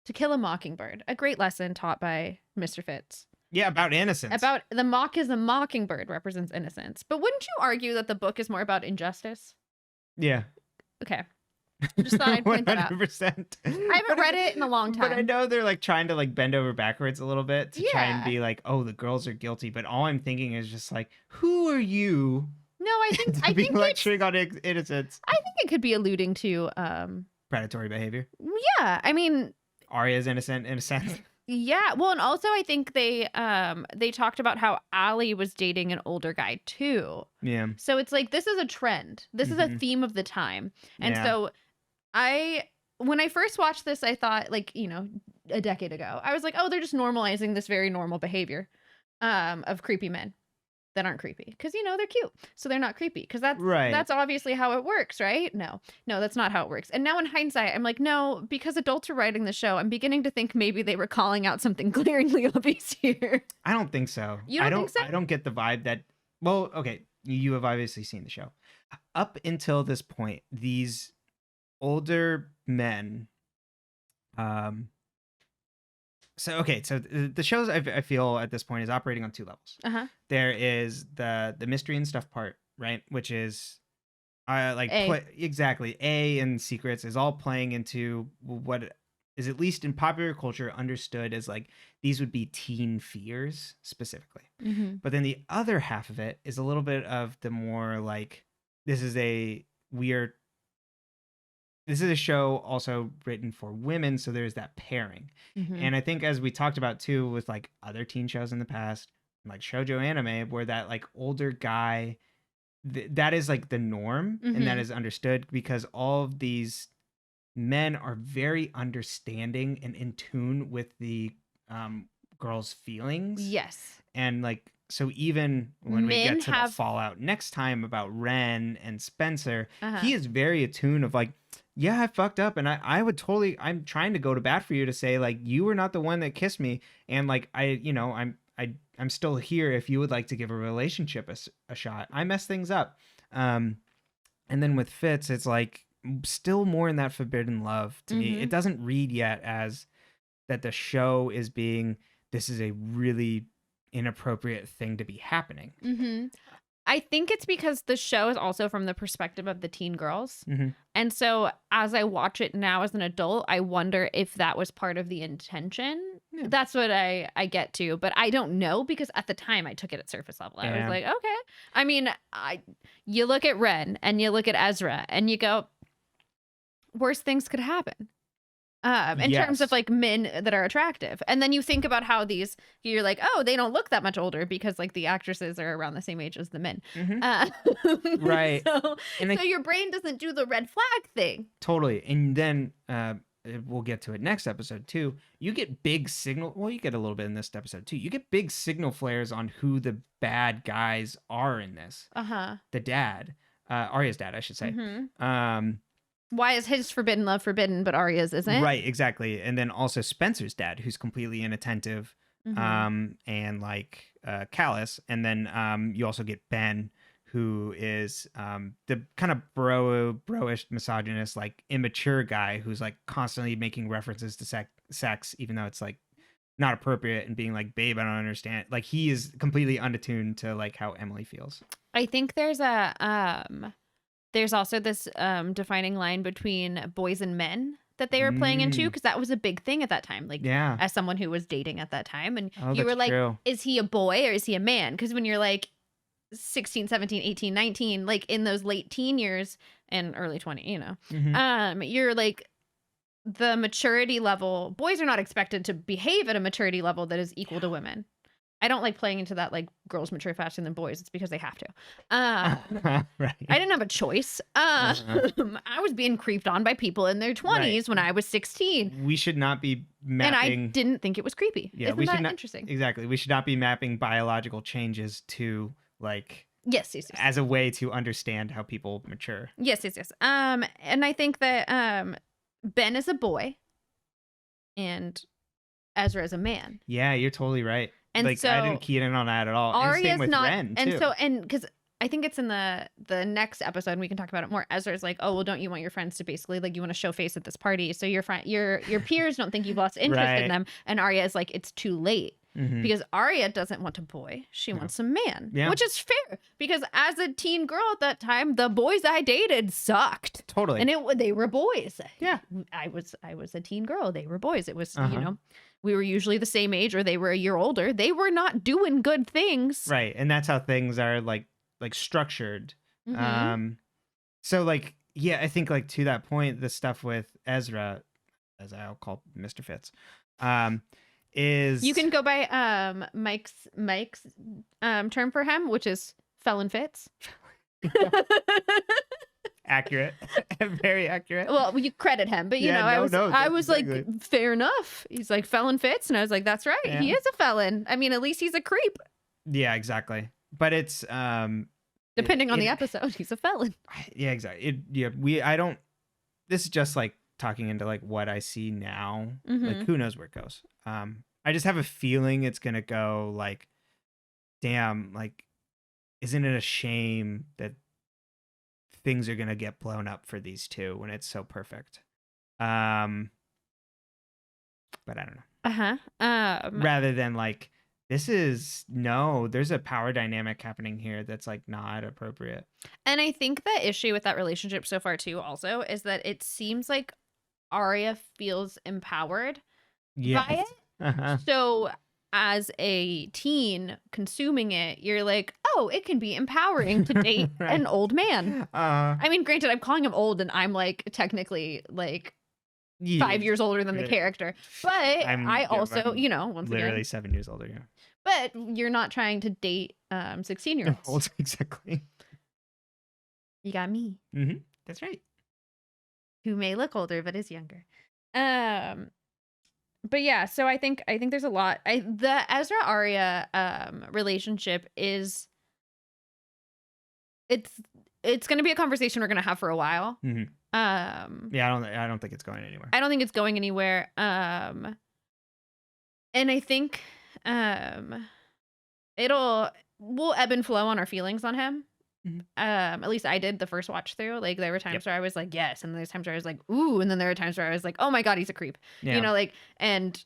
To Kill a Mockingbird, a great lesson taught by Mr. Fitz. Yeah, about innocence. About the mock is a mockingbird represents innocence. But wouldn't you argue that the book is more about injustice? Yeah. Okay. Just thought I'd point that out. 100%. I haven't read it in a long time. But I know they're like trying to like bend over backwards a little bit to try and Yeah. be like, oh, the girls are guilty. But all I'm thinking is just like, who are you No, I think to I be think it's, lecturing on innocence? I think it could be alluding to Predatory behavior. yeah, I mean Arya's innocent in a sense. yeah, well, and also I think they talked about how Allie was dating an older guy too. Yeah. So it's like this is a trend. This is a Mhm. theme of the time. And Yeah. so when I first watched this, I thought like, a decade ago, I was like, oh, they're just normalizing this very normal behavior of creepy men that aren't creepy because they're cute, so they're not creepy because Right. that's obviously how it works, right? No, that's not how it works. And now in hindsight, I'm like, no, because adults are writing the show, I'm beginning to think maybe they were calling out something glaringly obvious here. I don't think so. You don't think so? I don't get the vibe that. Well, okay, you have obviously seen the show. Up until this point, these older men. So the shows I feel at this point is operating on two levels. There is the mystery and stuff part, right, which is exactly A and secrets is all playing into what is at least in popular culture understood as like these would be teen fears specifically. Mm-hmm. But then the other half of it is a little bit of the more like this is a show also written for women, so there's that pairing. Mm-hmm. And I think as we talked about too with like other teen shows in the past, like shoujo anime, where that like older guy, that is like the norm, and that is understood because all of these men are very understanding and in tune with the girls' feelings. Yes. And like so even when we Men get to the fallout next time about Ren and Spencer, Uh-huh. he is very attuned of like, yeah, I fucked up, and I'm trying to go to bat for you to say like you were not the one that kissed me, and like I'm still here if you would like to give a relationship a shot. I mess things up. And then with Fitz, it's like still more in that forbidden love to me. Mhm. It doesn't read yet as that the show is being this is a really inappropriate thing to be happening. Mm-hmm. I think it's because the show is also from the perspective of the teen girls. Mm-hmm. And so as I watch it now as an adult, I wonder if that was part of the intention. Yeah. That's what I get to. But I don't know because at the time I took it at surface level. I was Yeah. like, okay. I mean, you look at Ren and you look at Ezra and you go, worse things could happen. In terms of Yes. like men that are attractive. And then you think about how you're like, oh, they don't look that much older because like the actresses are around the same age as the men. Mhm. Right. So, And so your brain doesn't do the red flag thing. Totally. And then we'll get to it next episode too. You get big signal. Well, you get a little bit in this episode too. You get big signal flares on who the bad guys are in this. Uh-huh. The dad, Arya's dad, I should say. Mhm. Why is his forbidden love forbidden, but Arya's isn't? Right, exactly. And then also Spencer's dad, who's completely inattentive, Mhm. and like callous. And then you also get Ben, who is the kind of bro-ish misogynist, like immature guy who's like constantly making references to sex, even though it's like not appropriate, and being like, babe, I don't understand. Like, he is completely unattuned to like how Emily feels. I think there's also this defining line between boys and men that they were playing into, because that was a big thing at that time. Like, Yeah. as someone who was dating at that time, and Oh, you were that's like, true. is he a boy or is he a man? Because when you're like 16, 17, 18, 19, like in those late teen years and early 20, you know, Mhm. you're like, the maturity level, boys are not expected to behave at a maturity level that is equal to women. I don't like playing into that, like, girls mature faster than boys. It's because they have to. Right. I didn't have a choice. I was being creeped on by people in their 20s when I was 16. We should not be mapping. And I didn't think it was creepy. Yeah, Isn't we should that not. interesting? Exactly. We should not be mapping biological changes to like Yes. as a way to understand how people mature. Yes. And I think that Ben is a boy and Ezra is a man. Yeah, you're totally right. And like, so I didn't key in on that at all. And same Arya's with not, Ren, and too. so, and because I think it's in the next episode, and we can talk about it more. Ezra's like, oh, well, don't you want your friends to basically, like, you want to show face at this party, so your peers don't think you've lost interest in Right. them. And Arya is like, it's too late. Mhm. Because Arya doesn't want a boy. She wants a man. Yeah. Which is fair. Because as a teen girl at that time, the boys I dated sucked. Totally. And they were boys. Yeah. I was a teen girl. They were boys. It was, Uh-huh. you know, we were usually the same age, or they were a year older. They were not doing good things. Right. And that's how things are like structured. Mhm. So like, yeah, I think like to that point, the stuff with Ezra, as I'll call Mr. Fitz, is You can go by Mike's term for him, which is Felon Fitz. accurate. Very accurate. Well, you credit him, but you Yeah, know, no, I was exactly. like, fair enough. He's like, Felon Fitz, and I was like, that's right. Yeah. He is a felon. I mean, at least he's a creep. Yeah, exactly. But it's Depending on the episode, he's a felon. Yeah, exactly. This is just like talking into like what I see now. Like, who knows where it goes. I just have a feeling it's gonna go like, damn, like, isn't it a shame that things are gonna get blown up for these two when it's so perfect? But I don't know. Rather than like, there's a power dynamic happening here that's like not appropriate. And I think the issue with that relationship so far too also is that it seems like Arya feels empowered by it. So as a teen consuming it, you're like, oh, it can be empowering to date Right. an old man. I I mean, granted, I'm calling him old, and I'm like technically like 5 years older than the character. But I also, I'm you know, once literally again, 7 years older. Yeah. but you're not trying to date 16-year-olds. Old, exactly. You got me, That's right. who may look older but is younger. But yeah, so I think there's a lot. The Ezra Arya relationship is it's going to be a conversation we're going to have for a while. Yeah, I don't think it's going anywhere. I don't think it's going anywhere. And I think we'll ebb and flow on our feelings on him. At least I did the first watch through. Like, there were times where I was like, yes, and there's times where I was like, ooh, and then there were times where I was like, oh my god, he's a creep. Yeah. You know, like, and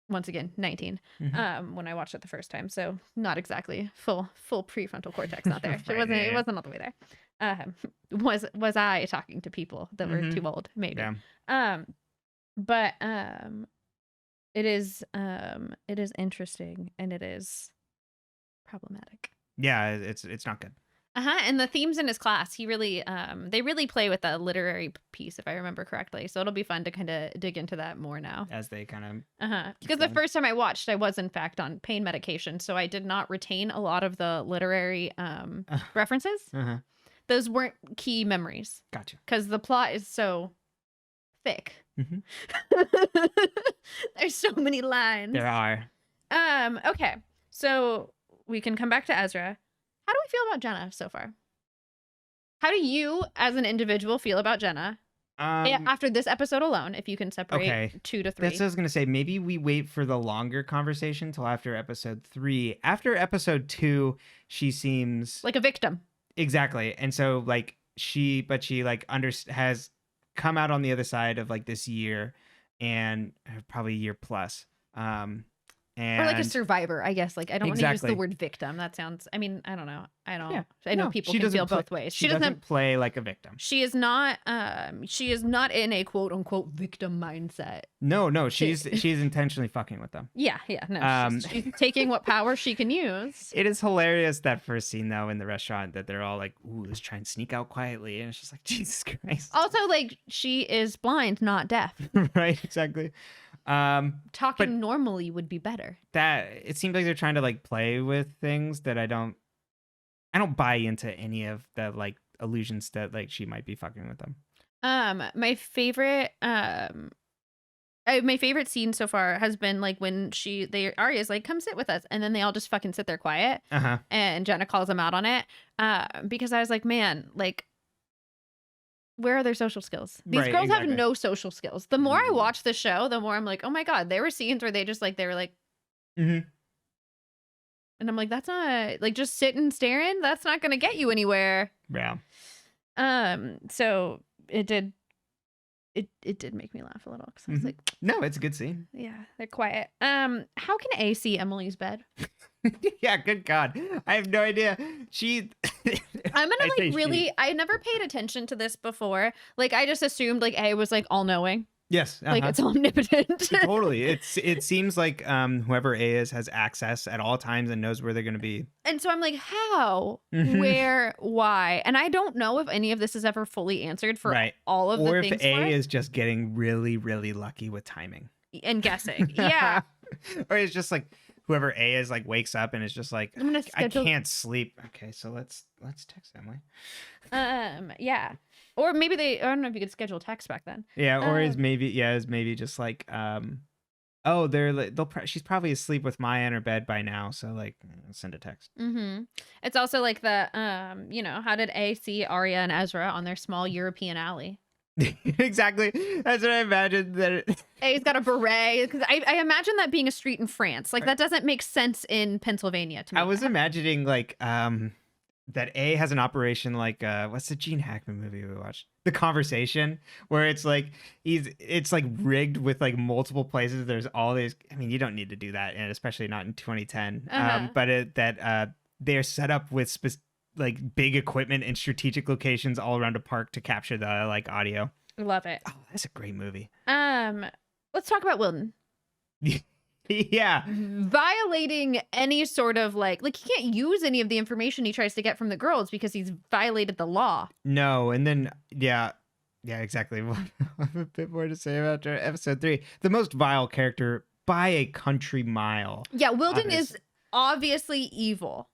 once again, 19 when I watched it the first time, so not exactly full prefrontal cortex, not there. Right, It wasn't all the way there. Was I talking to people that were too old? Maybe. Yeah. But it is interesting, and it is problematic. Yeah, it's not good. And the themes in his class, he really they really play with the literary piece, if I remember correctly. So it'll be fun to kind of dig into that more now. As they kind of Because the first time I watched, I was in fact on pain medication, so I did not retain a lot of the literary references. Those weren't key memories. Gotcha. Because the plot is so thick. There's so many lines. There are. Okay, so we can come back to Ezra. How do we feel about Jenna so far? How do you, as an individual, feel about Jenna after this episode alone? If you can separate 2 to 3. That's what I was gonna say. Maybe we wait for the longer conversation till after episode 3. After episode 2, she seems like a victim. Exactly. And so like she like has come out on the other side of like this year and probably a year plus. Or like a And survivor, I guess. Like, I don't want to use the exactly. word victim. That sounds, I mean, I don't know. I Yeah. know No, people she can doesn't feel play, both ways. she doesn't play like a victim. She is not in a quote unquote victim mindset. No, she's intentionally fucking with them. Yeah, no. She's taking what power she can use. It is hilarious that first scene though in the restaurant that they're all like, "Ooh, let's try and sneak out quietly," and it's just like, Jesus Christ. Also, like, she is blind, not deaf. Right, exactly. Talking normally would be better. That it seems like they're trying to like play with things that I don't buy into any of the like illusions that like she might be fucking with them. My favorite scene so far has been like when Arya's like, come sit with us, and then they all just fucking sit there quiet. And Jenna calls them out on it. Because I was like, man, like, where are their social skills? These girls have no social skills. The more I watch the show, the more I'm like, oh my God, there were scenes where they were like, and I'm like, that's not like just sitting staring. That's not going to get you anywhere. Yeah. So it did make me laugh a little because I was like, no, it's a good scene. Yeah, they're quiet. How can A see Emily's bed? Yeah, good God. I have no idea. I'm gonna like really, I never paid attention to this before. Like, I just assumed like A was like all knowing. Yes. Like it's omnipotent. Totally. It seems like whoever A is has access at all times and knows where they're going to be. And so I'm like, how, where, why? And I don't know if any of this is ever fully answered for all of the things. Or if A is just getting really, really lucky with timing. And guessing. Yeah. Or it's just like whoever A is like wakes up and is just like, I can't sleep. Okay, so let's text Emily. Yeah. Or maybe I don't know if you could schedule text back then. Yeah, or is maybe just like she's probably asleep with Maya in her bed by now, so like send a text. It's also like the how did A see Arya and Ezra on their small European alley? Exactly. That's what I imagined. That A's got a beret, because I imagine that being a street in France. Like that doesn't make sense in Pennsylvania to me. I was imagining like that A has an operation like what's the Gene Hackman movie we watched? The Conversation, where it's like it's like rigged with like multiple places. There's all these. I mean, you don't need to do that, and especially not in 2010. But they're set up with like big equipment in strategic locations all around a park to capture the like audio. Love it. Oh, that's a great movie. Let's talk about Wilden. Yeah. Violating any sort of like he can't use any of the information he tries to get from the girls because he's violated the law. No, and then yeah, exactly. I have a bit more to say about episode 3. The most vile character by a country mile. Yeah, Wilden is obviously evil.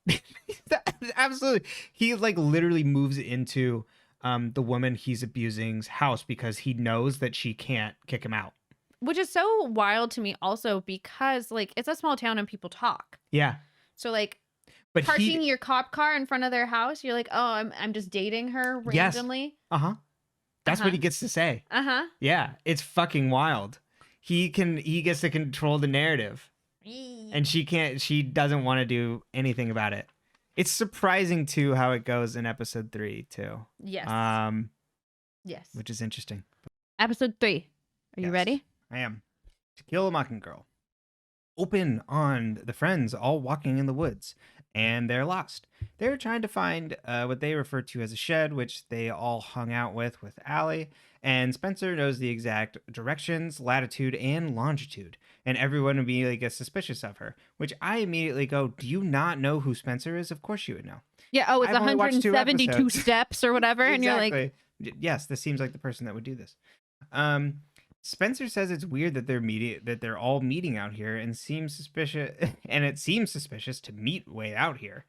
Absolutely. He like literally moves into the woman he's abusing's house because he knows that she can't kick him out. Which is so wild to me also because like it's a small town and people talk. Yeah. So like parking your cop car in front of their house, you're like, oh, I'm just dating her randomly. Yes. That's what he gets to say. Yeah. It's fucking wild. He gets to control the narrative. And she doesn't want to do anything about it. It's surprising too how it goes in episode 3 too. Yes. Yes. Which is interesting. Episode 3. Are you ready? I am. To Kill a Mockingjay. Open on the friends all walking in the woods, and they're lost. They're trying to find what they refer to as a shed, which they all hung out with Allie, and Spencer knows the exact directions, latitude, and longitude, and everyone immediately gets suspicious of her, which I immediately go, do you not know who Spencer is? Of course you would know. Yeah, it's 172 steps or whatever, and you're like... Yes, this seems like the person that would do this. Spencer says it's weird that they're all meeting out here and seems suspicious, and it seems suspicious to meet way out here.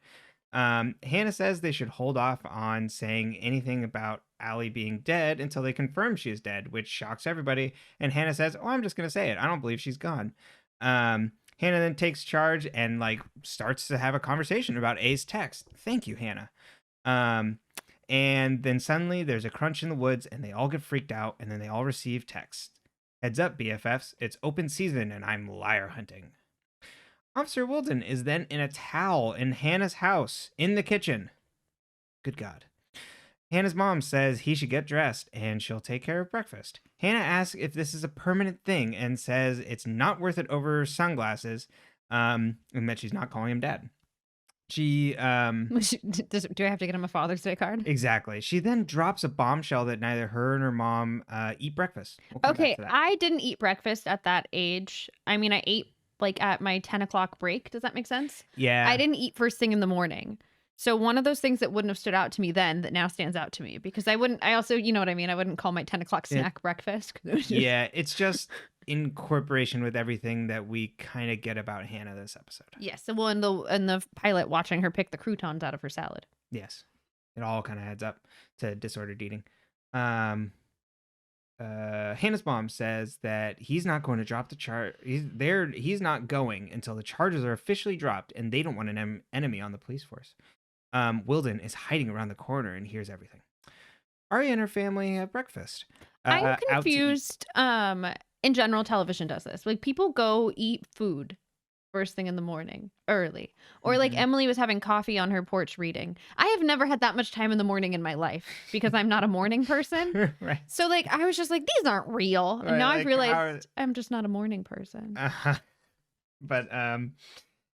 Hannah says they should hold off on saying anything about Allie being dead until they confirm she is dead, which shocks everybody. And Hannah says, "Oh, I'm just gonna say it. I don't believe she's gone." Hannah then takes charge and like starts to have a conversation about A's text. Thank you, Hannah. And then suddenly there's a crunch in the woods and they all get freaked out and then they all receive text. Heads up, BFFs, it's open season and I'm liar hunting. Officer Wilden is then in a towel in Hannah's house in the kitchen. Good God. Hannah's mom says he should get dressed and she'll take care of breakfast. Hannah asks if this is a permanent thing and says it's not worth it over sunglasses, and that she's not calling him dad. She Do I have to get him a Father's Day card? Exactly. She then drops a bombshell that neither her and her mom eat breakfast. We'll come back Okay, to that. I didn't eat breakfast at that age. I mean, I ate like at my 10 o'clock break. Does that make sense? Yeah. I didn't eat first thing in the morning. So one of those things that wouldn't have stood out to me then that now stands out to me because I also, you know what I mean? I wouldn't call my 10 o'clock snack breakfast. Yeah, it's just incorporation with everything that we kind of get about Hannah this episode. Yes. Well, in the pilot, watching her pick the croutons out of her salad. Yes. It all kind of adds up to disordered eating. Hannah's mom says that he's not going to drop the charge. He's not going until the charges are officially dropped and they don't want an enemy on the police force. Wilden is hiding around the corner and hears everything. Arya and her family have breakfast. I'm confused. In general, television does this. Like people go eat food first thing in the morning, early. Or like Emily was having coffee on her porch reading. I have never had that much time in the morning in my life because I'm not a morning person. Right. So like I was just like, these aren't real. Right, And now like, I've realized I'm just not a morning person. But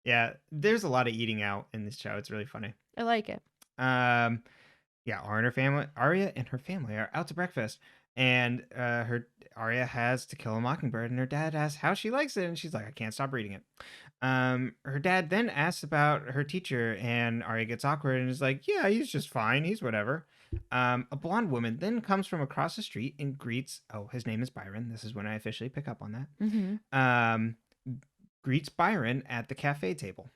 yeah, there's a lot of eating out in this show. It's really funny. I like it. Yeah, Arya and her family are out to breakfast, and Arya has To Kill a Mockingbird, and her dad asks how she likes it, and she's like, I can't stop reading it. Her dad then asks about her teacher, and Arya gets awkward and is like, yeah, he's just fine, he's whatever. A blonde woman then comes from across the street and greets, his name is Byron. This is when I officially pick up on that. Greets Byron at the cafe table.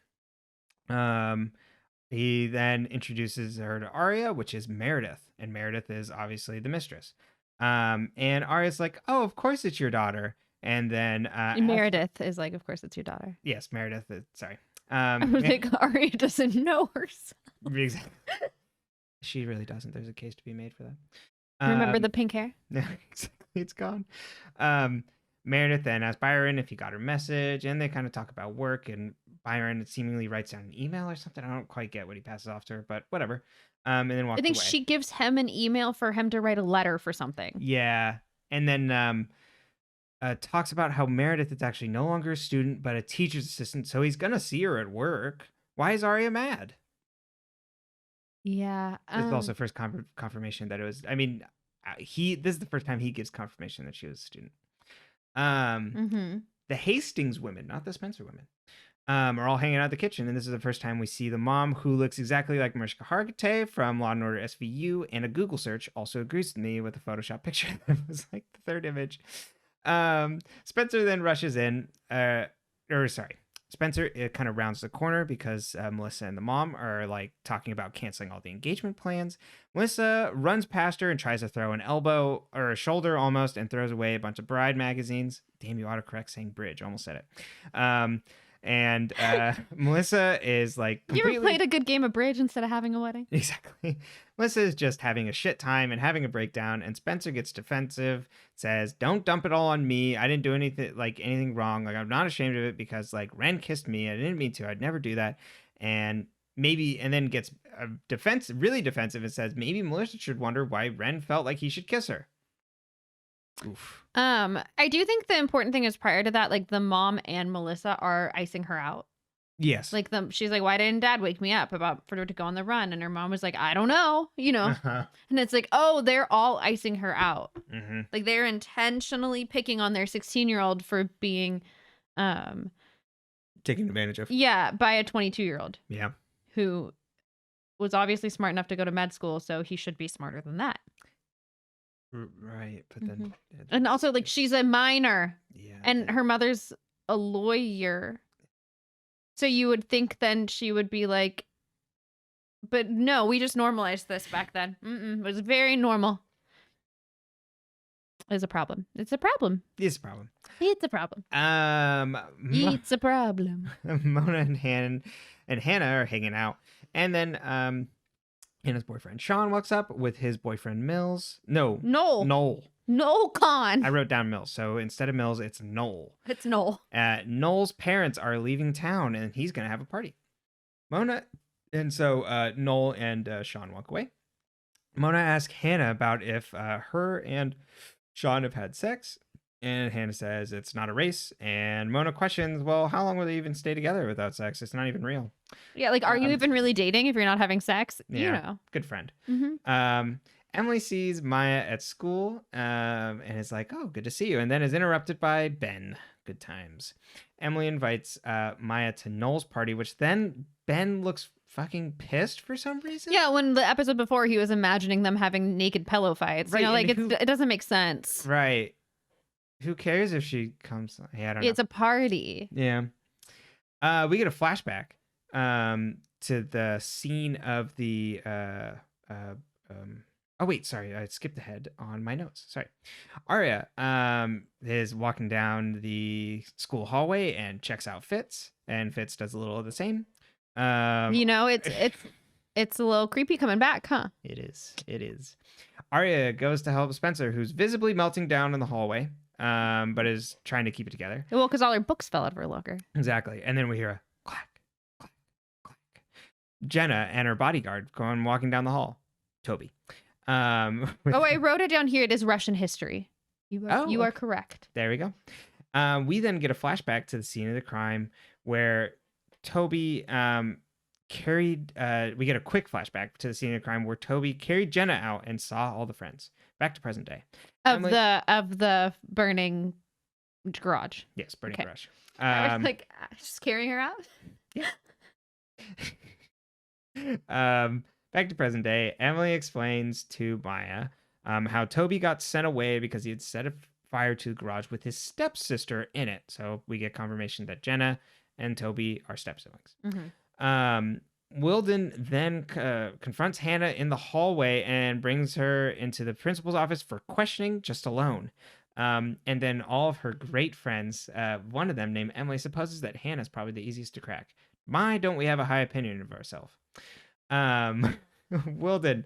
He then introduces her to Arya, which is Meredith, and Meredith is obviously the mistress. And Arya's like, oh, of course it's your daughter. And then Meredith is like, of course it's your daughter. Yes, Meredith. Sorry. I was like, Arya doesn't know herself. Exactly. She really doesn't. There's a case to be made for that. Remember the pink hair? No, exactly. It's gone. Meredith then asks Byron if he got her message, and they kind of talk about work, and Byron seemingly writes down an email or something. I don't quite get what he passes off to her, but whatever. And then walks away. I think she gives him an email for him to write a letter for something. Yeah. And then talks about how Meredith is actually no longer a student, but a teacher's assistant, so he's going to see her at work. Why is Arya mad? Yeah. This is also first confirmation that it was, I mean, this is the first time he gives confirmation that she was a student. The Hastings women, not the Spencer women, are all hanging out in the kitchen, and this is the first time we see the mom, who looks exactly like Mariska Hargitay from Law & Order SVU, and a Google search also agrees with me with a Photoshop picture that was like the third image. Spencer then rushes in, Spencer, it kind of rounds the corner because Melissa and the mom are like talking about canceling all the engagement plans. Melissa runs past her and tries to throw an elbow or a shoulder almost, and throws away a bunch of Bride magazines. Damn, you autocorrect saying bridge. Almost said it. And Melissa is like completely... You ever played a good game of bridge instead of having a wedding? Exactly. Melissa is just having a shit time and having a breakdown, and Spencer gets defensive, says, don't dump it all on me. I didn't do anything wrong. Like, I'm not ashamed of it because like Ren kissed me. I didn't mean to. I'd never do that. And then gets really defensive and says maybe Melissa should wonder why Ren felt like he should kiss her. Oof. I do think the important thing is prior to that, like the mom and Melissa are icing her out. Yes. Like she's like, why didn't dad wake me up for her to go on the run? And her mom was like, I don't know, And it's like, oh, they're all icing her out. Mm-hmm. Like they're intentionally picking on their 16-year-old for being taken advantage of. Yeah, by a 22-year-old. Yeah. Who was obviously smart enough to go to med school, so he should be smarter than that. Right, but then... And also, like, she's a minor. Yeah. And her mother's a lawyer. So you would think then she would be like... But no, we just normalized this back then. It was very normal. It's a problem. It's a problem. It's a problem. It's a problem. It's a problem. Mona and Hannah are hanging out. And then... Hannah's boyfriend Sean walks up with his boyfriend Mills. Noel. Noel Khan. I wrote down Mills, so instead of Mills, it's Noel. It's Noel. Noel's parents are leaving town, and he's gonna have a party. Mona And so Noel and Sean walk away. Mona asks Hannah about if her and Sean have had sex. And Hannah says it's not a race. And Mona questions, well, how long will they even stay together without sex? It's not even real. Yeah, like, are you even really dating if you're not having sex? Yeah, You know. good friend. Mm-hmm. Emily sees Maya at school and is like, oh, good to see you. And then is interrupted by Ben. Good times. Emily invites Maya to Noel's party, which then Ben looks fucking pissed for some reason. Yeah, when the episode before he was imagining them having naked pillow fights. Right, You know, like and it doesn't make sense. Right. Who cares if she comes? Yeah, I don't know. It's a party. Yeah. We get a flashback to the scene of the oh wait, sorry, I skipped ahead on my notes. Sorry. Arya is walking down the school hallway and checks out Fitz, and Fitz does a little of the same. You know, it's a little creepy coming back, huh? It is. Arya goes to help Spencer, who's visibly melting down in the hallway, but is trying to keep it together. Well, because all her books fell out of her locker. Exactly. And then we hear a clack, clack, clack. Jenna and her bodyguard walking down the hall. Toby. I wrote it down here. It is Russian history. You are correct. There we go. We then get a flashback to the scene of the crime where Toby carried. We get a quick flashback to the scene of the crime where Toby carried Jenna out and saw all the friends. Back to present day. Of the burning garage. Yes, burning garage. I was like, just carrying her out. Yeah. Back to present day. Emily explains to Maya how Toby got sent away because he had set a fire to the garage with his stepsister in it. So we get confirmation that Jenna and Toby are step-siblings. Mm-hmm. Wilden then confronts Hannah in the hallway and brings her into the principal's office for questioning just alone. And then all of her great friends, one of them named Emily, supposes that Hannah's probably the easiest to crack. My, don't we have a high opinion of ourselves? Wilden,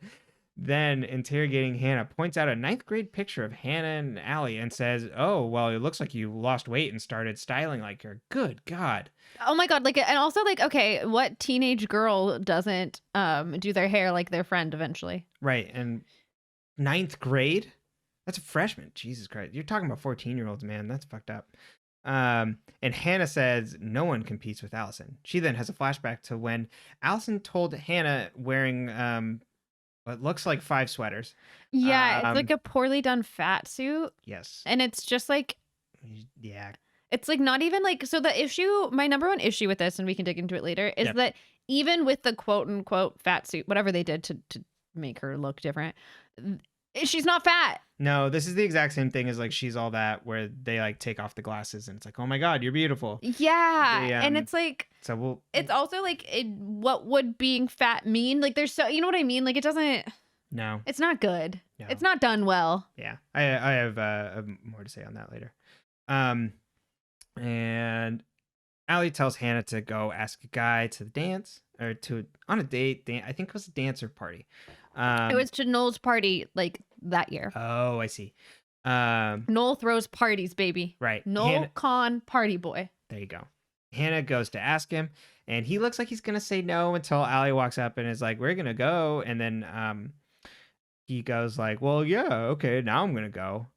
then interrogating Hannah, points out a 9th grade picture of Hannah and Allie and says, oh, well, it looks like you lost weight and started styling like her. Good God. Oh my God. Like, and also like, okay, what teenage girl doesn't do their hair like their friend eventually? Right. And 9th grade? That's a freshman. Jesus Christ. You're talking about 14-year-olds, man. That's fucked up. And Hannah says no one competes with Alison. She then has a flashback to when Alison told Hannah wearing what looks like 5 sweaters. Yeah, it's like a poorly done fat suit. Yes. And it's just like, yeah. It's like not even like, so the issue, my number one issue with this, and we can dig into it later, is that even with the quote unquote fat suit, whatever they did to make her look different, she's not fat. No, this is the exact same thing as like She's All That, where they like take off the glasses and it's like, oh my God, you're beautiful. Yeah. And it's like, so it's also like, what would being fat mean? Like there's you know what I mean? Like it doesn't, no, it's not good. No. It's not done well. Yeah. I have more to say on that later. And Allie tells Hannah to go ask a guy to the dance or on a date. I think it was a dance or party. It was to Noel's party like that year. Oh, I see. Noel throws parties, baby. Right. Noel Con party boy. There you go. Hannah goes to ask him, and he looks like he's gonna say no until Allie walks up and is like, "We're gonna go," and then he goes like, "Well, yeah, okay, now I'm gonna go."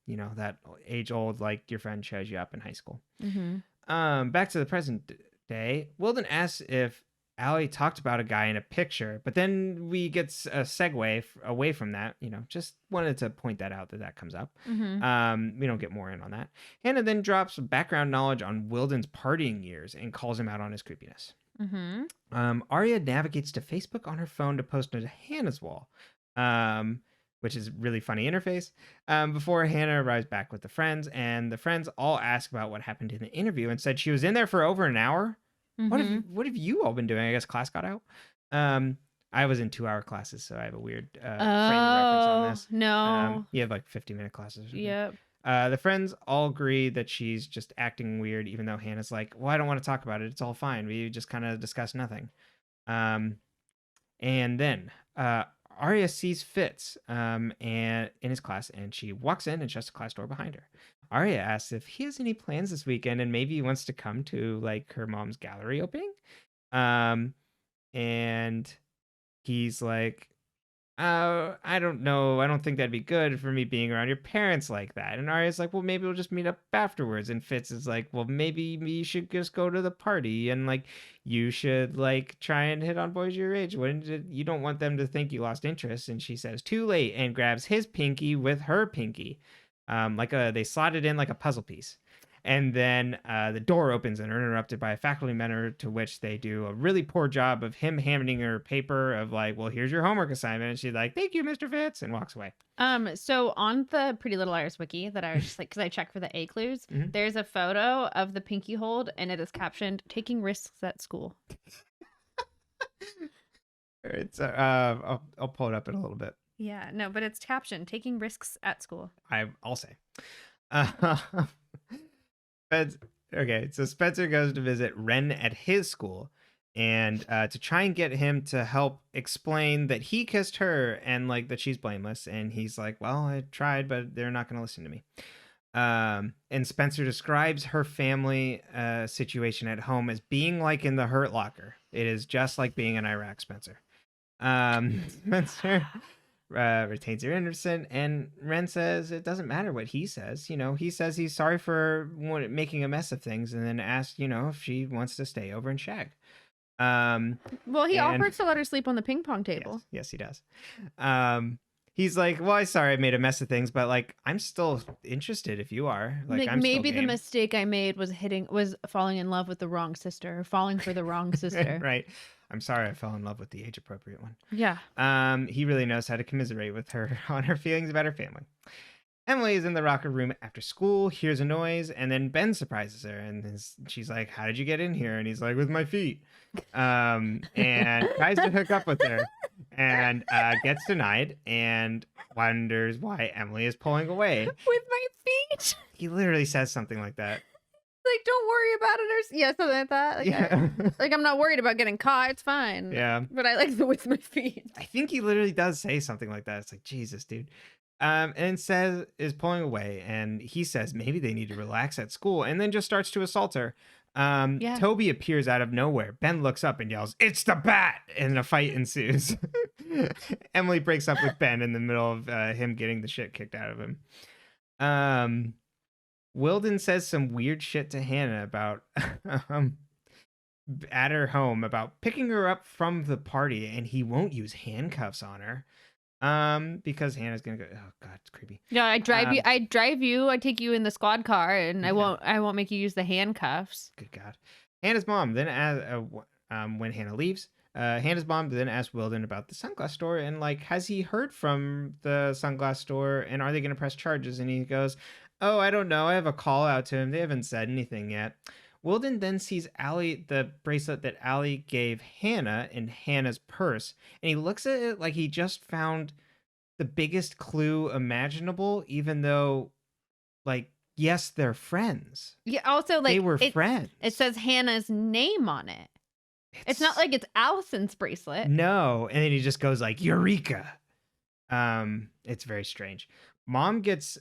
You know, that age old like your friend shows you up in high school. Mm-hmm. Back to the present day. Wilden asks if Allie talked about a guy in a picture, but then we get a segue away from that. You know, just wanted to point that out that comes up. Mm-hmm. We don't get more in on that. Hannah then drops background knowledge on Wilden's partying years and calls him out on his creepiness. Mm-hmm. Arya navigates to Facebook on her phone to post to Hannah's wall, which is really funny interface, before Hannah arrives back with the friends, and the friends all ask about what happened in the interview and said she was in there for over an hour. Mm-hmm. What have you all been doing? I guess class got out. I was in 2-hour classes, so I have a weird frame of reference on this. No. You have like 50-minute classes. Yep. The friends all agree that she's just acting weird, even though Hannah's like, well, I don't want to talk about it. It's all fine. We just kind of discuss nothing. And then Arya sees Fitz and in his class, and she walks in and shuts the class door behind her. Arya asks if he has any plans this weekend and maybe he wants to come to like her mom's gallery opening. and he's like, I don't know. I don't think that'd be good for me being around your parents like that. And Arya's like, well, maybe we'll just meet up afterwards. And Fitz is like, well, maybe you should just go to the party and like you should like try and hit on boys your age. You don't want them to think you lost interest. And she says, too late, and grabs his pinky with her pinky. They slot it in like a puzzle piece. And then the door opens and are interrupted by a faculty member, to which they do a really poor job of him handing her paper of like, well, here's your homework assignment. And she's like, thank you, Mr. Fitz, and walks away. So on the Pretty Little Liars wiki that I was just like, because I checked for the A clues, there's a photo of the pinky hold and it is captioned, taking risks at school. It's I'll pull it up in a little bit. Yeah, no, but it's captioned, taking risks at school. I'll say. Okay, so Spencer goes to visit Ren at his school and to try and get him to help explain that he kissed her and like that she's blameless. And he's like, well, I tried, but they're not going to listen to me. And Spencer describes her family situation at home as being like in the Hurt Locker. It is just like being in Iraq, Spencer. Spencer retains her innocent, and Ren says it doesn't matter what he says. You know, he says he's sorry for making a mess of things, and then asks, you know, if she wants to stay over and shag. Well, he offers to let her sleep on the ping pong table. Yes, he does. He's like, well, I'm sorry I made a mess of things, but like, I'm still interested if you are. Like, I'm maybe still the mistake I made was falling in love with the wrong sister, or falling for the wrong sister. Right. I'm sorry I fell in love with the age-appropriate one. Yeah. He really knows how to commiserate with her on her feelings about her family. Emily is in the locker room after school, hears a noise, and then Ben surprises her. And she's like, how did you get in here? And he's like, with my feet. And tries to hook up with her and gets denied and wonders why Emily is pulling away. With my feet? He literally says something like that. Like, don't worry about it, or yeah, something like that. Like, yeah. I'm not worried about getting caught. It's fine. Yeah. But I like the with my feet. I think he literally does say something like that. It's like, Jesus, dude. And is pulling away, and he says maybe they need to relax at school, and then just starts to assault her. Toby appears out of nowhere. Ben looks up and yells, "It's the bat!" and a fight ensues. Emily breaks up with Ben in the middle of him getting the shit kicked out of him. Wilden says some weird shit to Hannah about at her home about picking her up from the party, and he won't use handcuffs on her. Because Hannah's gonna go, oh god, it's creepy. Yeah, I drive you, I take you in the squad car, and I won't make you use the handcuffs. Good god. Hannah's mom then when Hannah leaves, Hannah's mom then asks Wilden about the sunglass store and like, has he heard from the sunglass store and are they gonna press charges? And he goes, oh, I don't know, I have a call out to him, they haven't said anything yet. Wilden then sees the bracelet that Allie gave Hannah in Hannah's purse, and he looks at it like he just found the biggest clue imaginable, even though, like, yes, they're friends. Yeah, also, like, they were friends. It says Hannah's name on it. It's not like it's Alison's bracelet. No, and then he just goes like, Eureka! It's very strange. Mom gets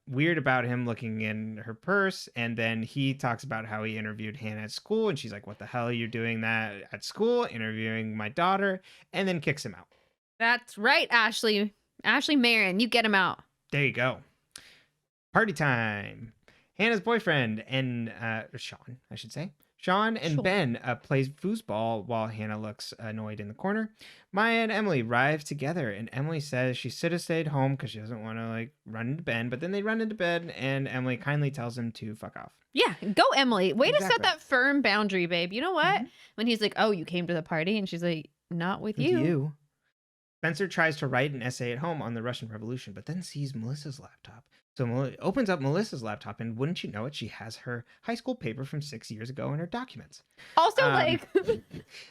weird about him looking in her purse, and then he talks about how he interviewed Hannah at school, and she's like, what the hell are you doing that at school, interviewing my daughter, and then kicks him out. That's right, Ashley Marin, you get him out. There you go. Party time. Hannah's boyfriend and Sean, I should say. Sean and Ben plays foosball while Hannah looks annoyed in the corner. Maya and Emily arrive together, and Emily says she should have stayed home because she doesn't want to like run into Ben. But then they run into Ben, and Emily kindly tells him to fuck off. Yeah, go Emily. Way to set that firm boundary, babe. You know what? When he's like, "Oh, you came to the party," and she's like, "Not with you." Spencer tries to write an essay at home on the Russian Revolution, but then sees Melissa's laptop. So opens up Melissa's laptop, and wouldn't you know it, she has her high school paper from 6 years ago in her documents. Also, like,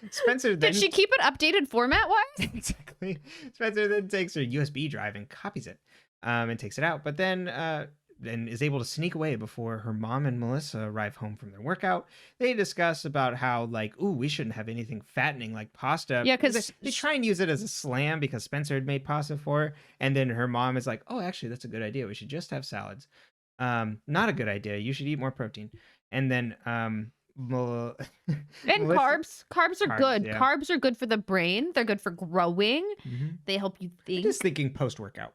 Spencer then... Did she keep it updated format-wise? Exactly. Spencer then takes her USB drive and copies it, and takes it out, but then is able to sneak away before her mom and Melissa arrive home from their workout. They discuss about how, like, ooh, we shouldn't have anything fattening like pasta. Yeah, because they try and use it as a slam because Spencer had made pasta for her. And then her mom is like, oh, actually, that's a good idea. We should just have salads. Not a good idea. You should eat more protein. And then Mel- And Melissa- carbs are Carbs, good. yeah. Carbs are good for the brain. They're good for growing. Mhm. They help you I'm think. just thinking post-workout.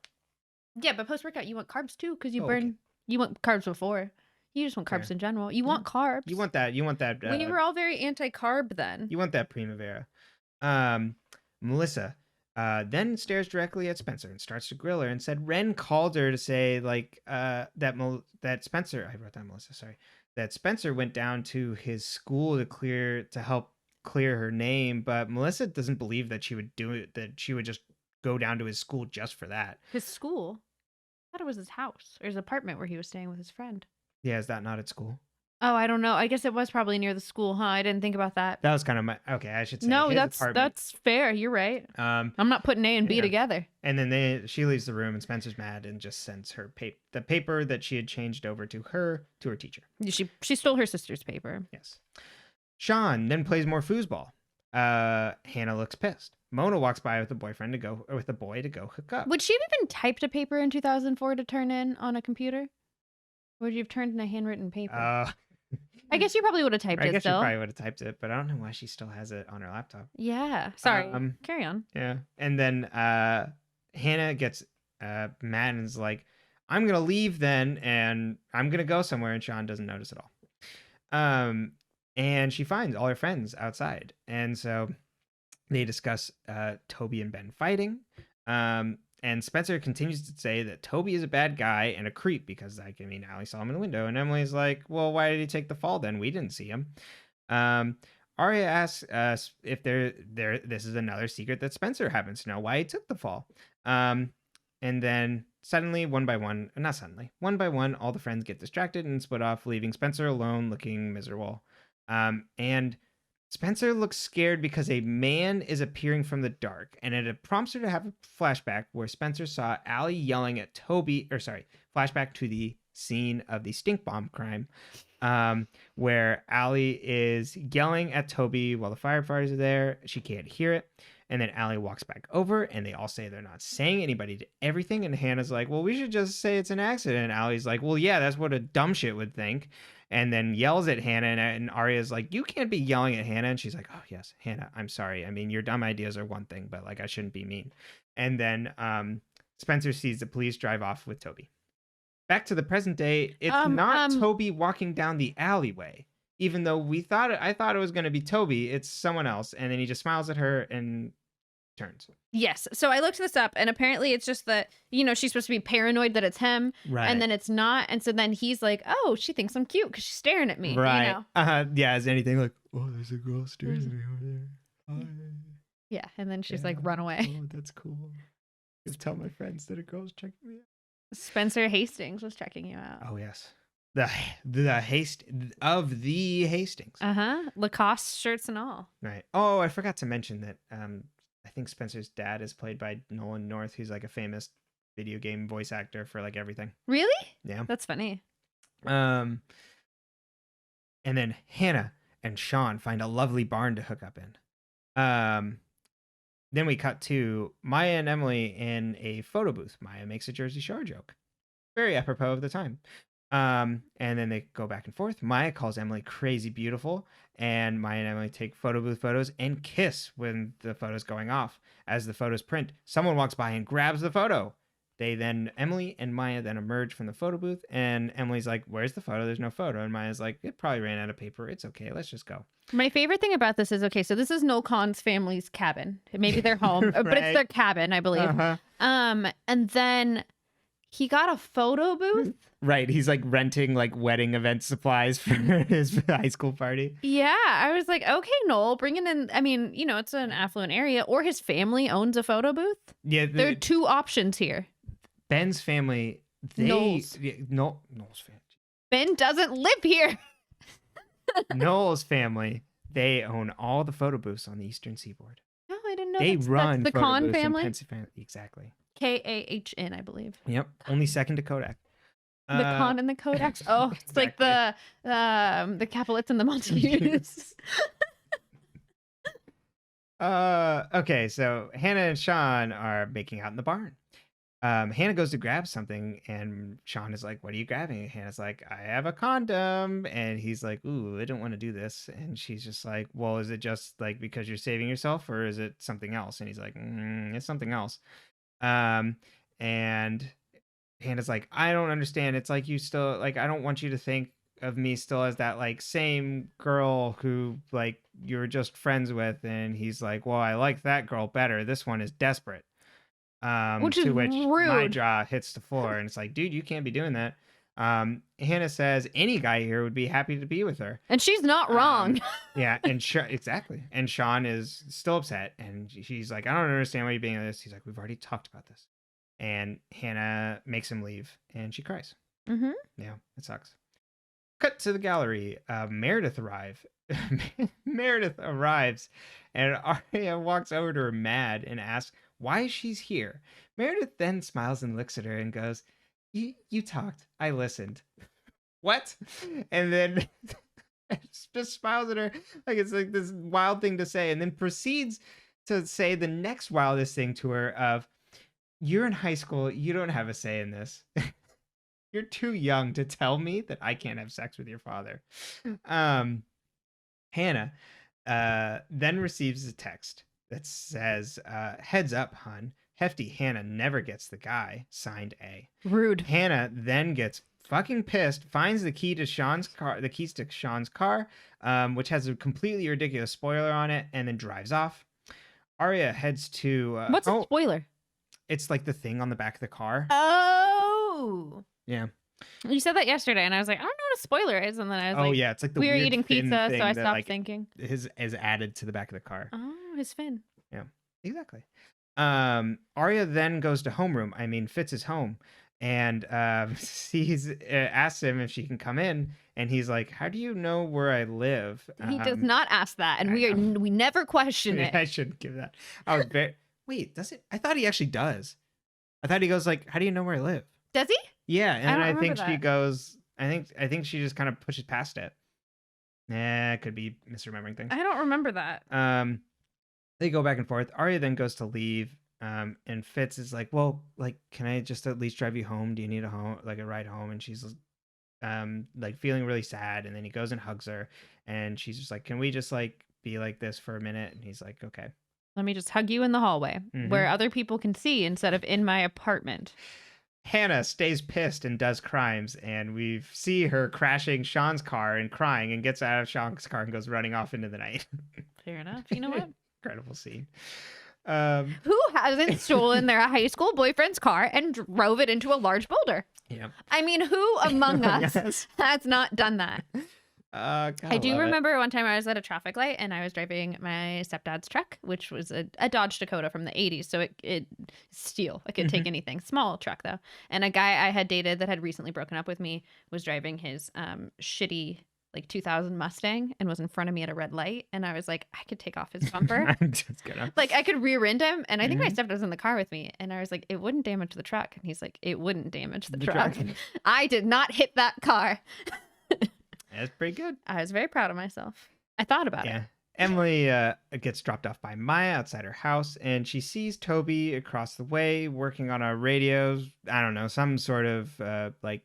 Yeah, but post-workout, you want carbs too because you Oh, burn. okay. You want carbs before. You just want carbs Fair. in general. You Yeah. want carbs. You want that. We were all very anti-carb then. You want that Primavera. Melissa then stares directly at Spencer and starts to grill her and said Ren called her to say like that Spencer, I wrote down Melissa, sorry, that Spencer went down to his school to help clear her name, but Melissa doesn't believe that she would do it, that she would just go down to his school just for that. His school? I thought it was his house or his apartment where he was staying with his friend. Yeah, is that not at school? Oh, I don't know. I guess it was probably near the school, huh? I didn't think about that. That was kind of my okay. I should say No, his that's apartment. fair. You're right. I'm not putting A and B yeah. together. And then she leaves the room, and Spencer's mad and just sends her the paper that she had changed over to her teacher. She stole her sister's paper. Yes. Sean then plays more foosball. Hannah looks pissed. Mona walks by with a boy to go hook up. Would she have even typed a paper in 2004 to turn in on a computer? Or would you have turned in a handwritten paper? I guess you probably would have typed it. I guess still. she probably would have typed it, but I don't know why she still has it on her laptop. Yeah. Sorry. Carry on. Yeah. And then Hannah gets mad and is like, I'm gonna leave then, and I'm gonna go somewhere, and Sean doesn't notice at all. And she finds all her friends outside, and so they discuss Toby and Ben fighting. And Spencer continues to say that Toby is a bad guy and a creep because, like, I mean, Allie saw him in the window, and Emily's like, well, why did he take the fall then? We didn't see him. Arya asks us if this is another secret that Spencer happens to know, why he took the fall. And then suddenly, one by one, all the friends get distracted and split off, leaving Spencer alone looking miserable. And Spencer looks scared because a man is appearing from the dark, and it prompts her to have a flashback where Spencer saw Allie yelling at Toby, flashback to the scene of the stink bomb crime, where Allie is yelling at Toby while the firefighters are there. She can't hear it. And then Allie walks back over, and they all say they're not saying anybody to everything. And Hannah's like, well, we should just say it's an accident. And Allie's like, well, yeah, that's what a dumb shit would think. And then yells at Hannah, and Arya's like, you can't be yelling at Hannah. And she's like, oh, yes, Hannah, I'm sorry. I mean, your dumb ideas are one thing, but, like, I shouldn't be mean. And then Spencer sees the police drive off with Toby. Back to the present day, it's not Toby walking down the alleyway. Even though I thought it was going to be Toby, it's someone else. And then he just smiles at her and turns. Yes. So I looked this up, and apparently it's just that, she's supposed to be paranoid that it's him, Right. and then it's not. And so then he's like, oh, she thinks I'm cute because she's staring at me. Right. Yeah, is anything like, oh, there's a girl staring at me over there. Hi. Yeah. And then she's like, run away. Oh, that's cool. Just tell my friends that a girl's checking me out. Spencer Hastings was checking you out. Oh, yes. The haste of the Hastings. Lacoste shirts and all. Right. Oh, I forgot to mention that I think Spencer's dad is played by Nolan North, who's like a famous video game voice actor for like everything. Really? Yeah. That's funny. And then Hannah and Sean find a lovely barn to hook up in. Then we cut to Maya and Emily in a photo booth. Maya makes a Jersey Shore joke. Very apropos of the time. And then they go back and forth. Maya calls Emily crazy beautiful, and Maya and Emily take photo booth photos and kiss when the photo's going off. As the photos print, someone walks by and grabs the photo. Emily and Maya then emerge from the photo booth, and Emily's like, where's the photo? There's no photo. And Maya's like, it probably ran out of paper. It's okay. Let's just go. My favorite thing about this is, okay, so this is Noel Kahn's family's cabin. Maybe their home, Right. but it's their cabin, I believe. And then he got a photo booth. Right. He's like renting like wedding event supplies for his high school party. Yeah. I was like, okay, Noel, bringing in, I mean, it's an affluent area, or his family owns a photo booth. Yeah. There are two options here. Ben's family, Noel's family. Ben doesn't live here. Noel's family, they own all the photo booths on the Eastern Seaboard. No, I didn't know. They run that's the photo Kahn booths in family. Pennsylvania. Exactly. Kahn, I believe. Yep. Only second to Kodak. The Kahn and the Kodaks. Oh, it's exactly. like the Capulets and the Montagues. Okay, so Hannah and Sean are making out in the barn. Hannah goes to grab something, and Sean is like, "What are you grabbing?" And Hannah's like, "I have a condom." And he's like, "Ooh, I don't want to do this." And she's just like, "Well, is it just like because you're saving yourself, or is it something else?" And he's like, "It's something else." Um, and Hannah's like, "I don't understand. It's like you still like I don't want you to think of me still as that like same girl who like you're just friends with." And he's like, "Well, I like that girl better. This one is desperate." Which is To which my rude. jaw hits the floor, and it's like, dude, you can't be doing that. Hannah says any guy here would be happy to be with her. And she's not wrong. Yeah, and exactly. And Sean is still upset, and she's like, I don't understand why you're being like this. He's like, we've already talked about this. And Hannah makes him leave, and she cries. Mm-hmm. Yeah, it sucks. Cut to the gallery. Meredith arrives, and Arya walks over to her mad and asks why she's here. Meredith then smiles and looks at her and goes, You talked. I listened. What? And then just smiles at her like it's like this wild thing to say, and then proceeds to say the next wildest thing to her of, you're in high school. You don't have a say in this. You're too young to tell me that I can't have sex with your father. Hannah then receives a text that says, heads up, hun. Hefty Hannah never gets the guy. Signed A. Rude. Hannah then gets fucking pissed, finds the keys to Sean's car, which has a completely ridiculous spoiler on it, and then drives off. Arya heads to... What's a spoiler? It's like the thing on the back of the car. Oh. Yeah. You said that yesterday, and I was like, I don't know what a spoiler is. And then I was like, yeah, it's like the we were weird eating fin pizza, thing so I that, stopped like, thinking. is added to the back of the car. Oh, his fin. Yeah, exactly. Arya then goes to homeroom. I mean, Fitz is home, and asks him if she can come in, and he's like, "How do you know where I live?" He does not ask that, and we never question it. I shouldn't give that. I was wait, does it? I thought he actually does. I thought he goes like, "How do you know where I live?" Does he? Yeah, and I think that. she goes. I think she just kind of pushes past it. Could be misremembering things. I don't remember that. They go back and forth. Arya then goes to leave. And Fitz is like, well, like, can I just at least drive you home? Do you need a ride home? And she's like feeling really sad. And then he goes and hugs her, and she's just like, can we just like be like this for a minute? And he's like, okay. Let me just hug you in the hallway where other people can see instead of in my apartment. Hannah stays pissed and does crimes, and we see her crashing Sean's car and crying, and gets out of Sean's car and goes running off into the night. Fair enough. You know what? Incredible scene. Who hasn't stolen their high school boyfriend's car and drove it into a large boulder? Yeah. I mean, who among us has not done that? I do remember one time I was at a traffic light and I was driving my stepdad's truck, which was a Dodge Dakota from the 80s. So it steel. It could take anything. Small truck, though. And a guy I had dated that had recently broken up with me was driving his shitty like 2000 Mustang and was in front of me at a red light. And I was like, I could take off his bumper. I'm just gonna... Like I could rear end him. And I think my stepdad was in the car with me. And I was like, it wouldn't damage the truck. And he's like, it wouldn't damage the truck. I did not hit that car. That's pretty good. I was very proud of myself. I thought about it. Emily gets dropped off by Maya outside her house, and she sees Toby across the way working on a radio. I don't know, some sort of like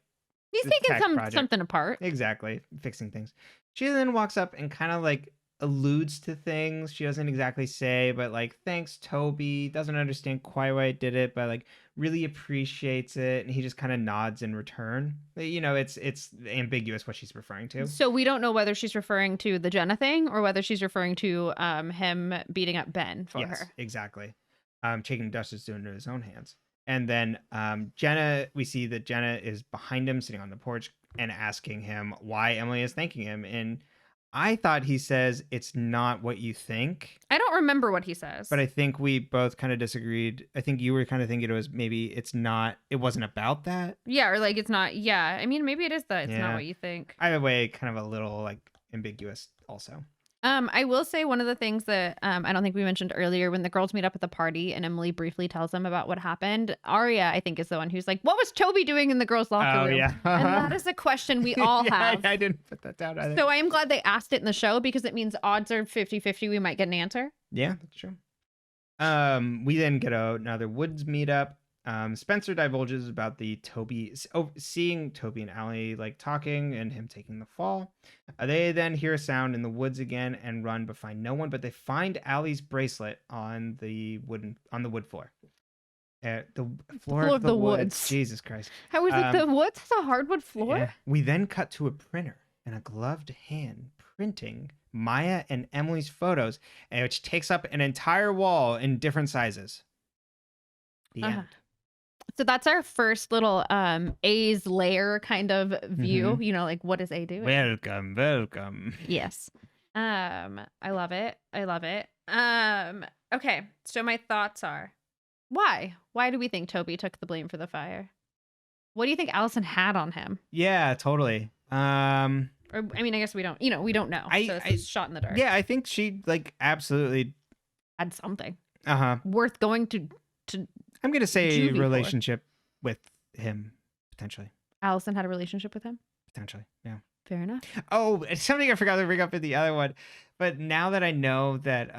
he's taking something apart. Exactly, fixing things. She then walks up and kind of like alludes to things. She doesn't exactly say, but like, thanks, Toby. Doesn't understand quite why I did it, but like really appreciates it. And he just kind of nods in return. You know, it's ambiguous what she's referring to. So we don't know whether she's referring to the Jenna thing or whether she's referring to him beating up Ben for her. Exactly. Taking justice into his own hands. And then Jenna, we see that Jenna is behind him, sitting on the porch and asking him why Emily is thanking him. And I thought he says it's not what you think. I don't remember what he says. But I think we both kind of disagreed. I think you were kind of thinking it was maybe it wasn't about that. Yeah, or like it's not. Yeah, I mean, maybe it is that it's not what you think. Either way, kind of a little like ambiguous also. I will say one of the things that I don't think we mentioned earlier when the girls meet up at the party and Emily briefly tells them about what happened. Arya, I think, is the one who's like, what was Toby doing in the girls' locker room? Yeah. And that is a question we all have. I didn't put that down either. So I am glad they asked it in the show because it means odds are 50-50 we might get an answer. Yeah, that's true. We then get another woods meetup. Spencer divulges about seeing Toby and Allie like talking and him taking the fall. They then hear a sound in the woods again and run, but find no one. But they find Allie's bracelet on the wood floor. The floor of the woods. Jesus Christ! How is it the woods? It's a hardwood floor. Yeah. We then cut to a printer and a gloved hand printing Maya and Emily's photos, which takes up an entire wall in different sizes. The end. So that's our first little A's layer kind of view. Mm-hmm. You know, like what is A doing? Welcome. Yes. I love it. Okay. So my thoughts are, why? Why do we think Toby took the blame for the fire? What do you think Alison had on him? Yeah, totally. Or, I mean, I guess we don't know. So it's shot in the dark. Yeah, I think she like absolutely had something. Worth going to I'm gonna say juvie relationship with him, potentially. Alison had a relationship with him? Potentially, yeah. Fair enough. Oh, it's something I forgot to bring up in the other one. But now that I know that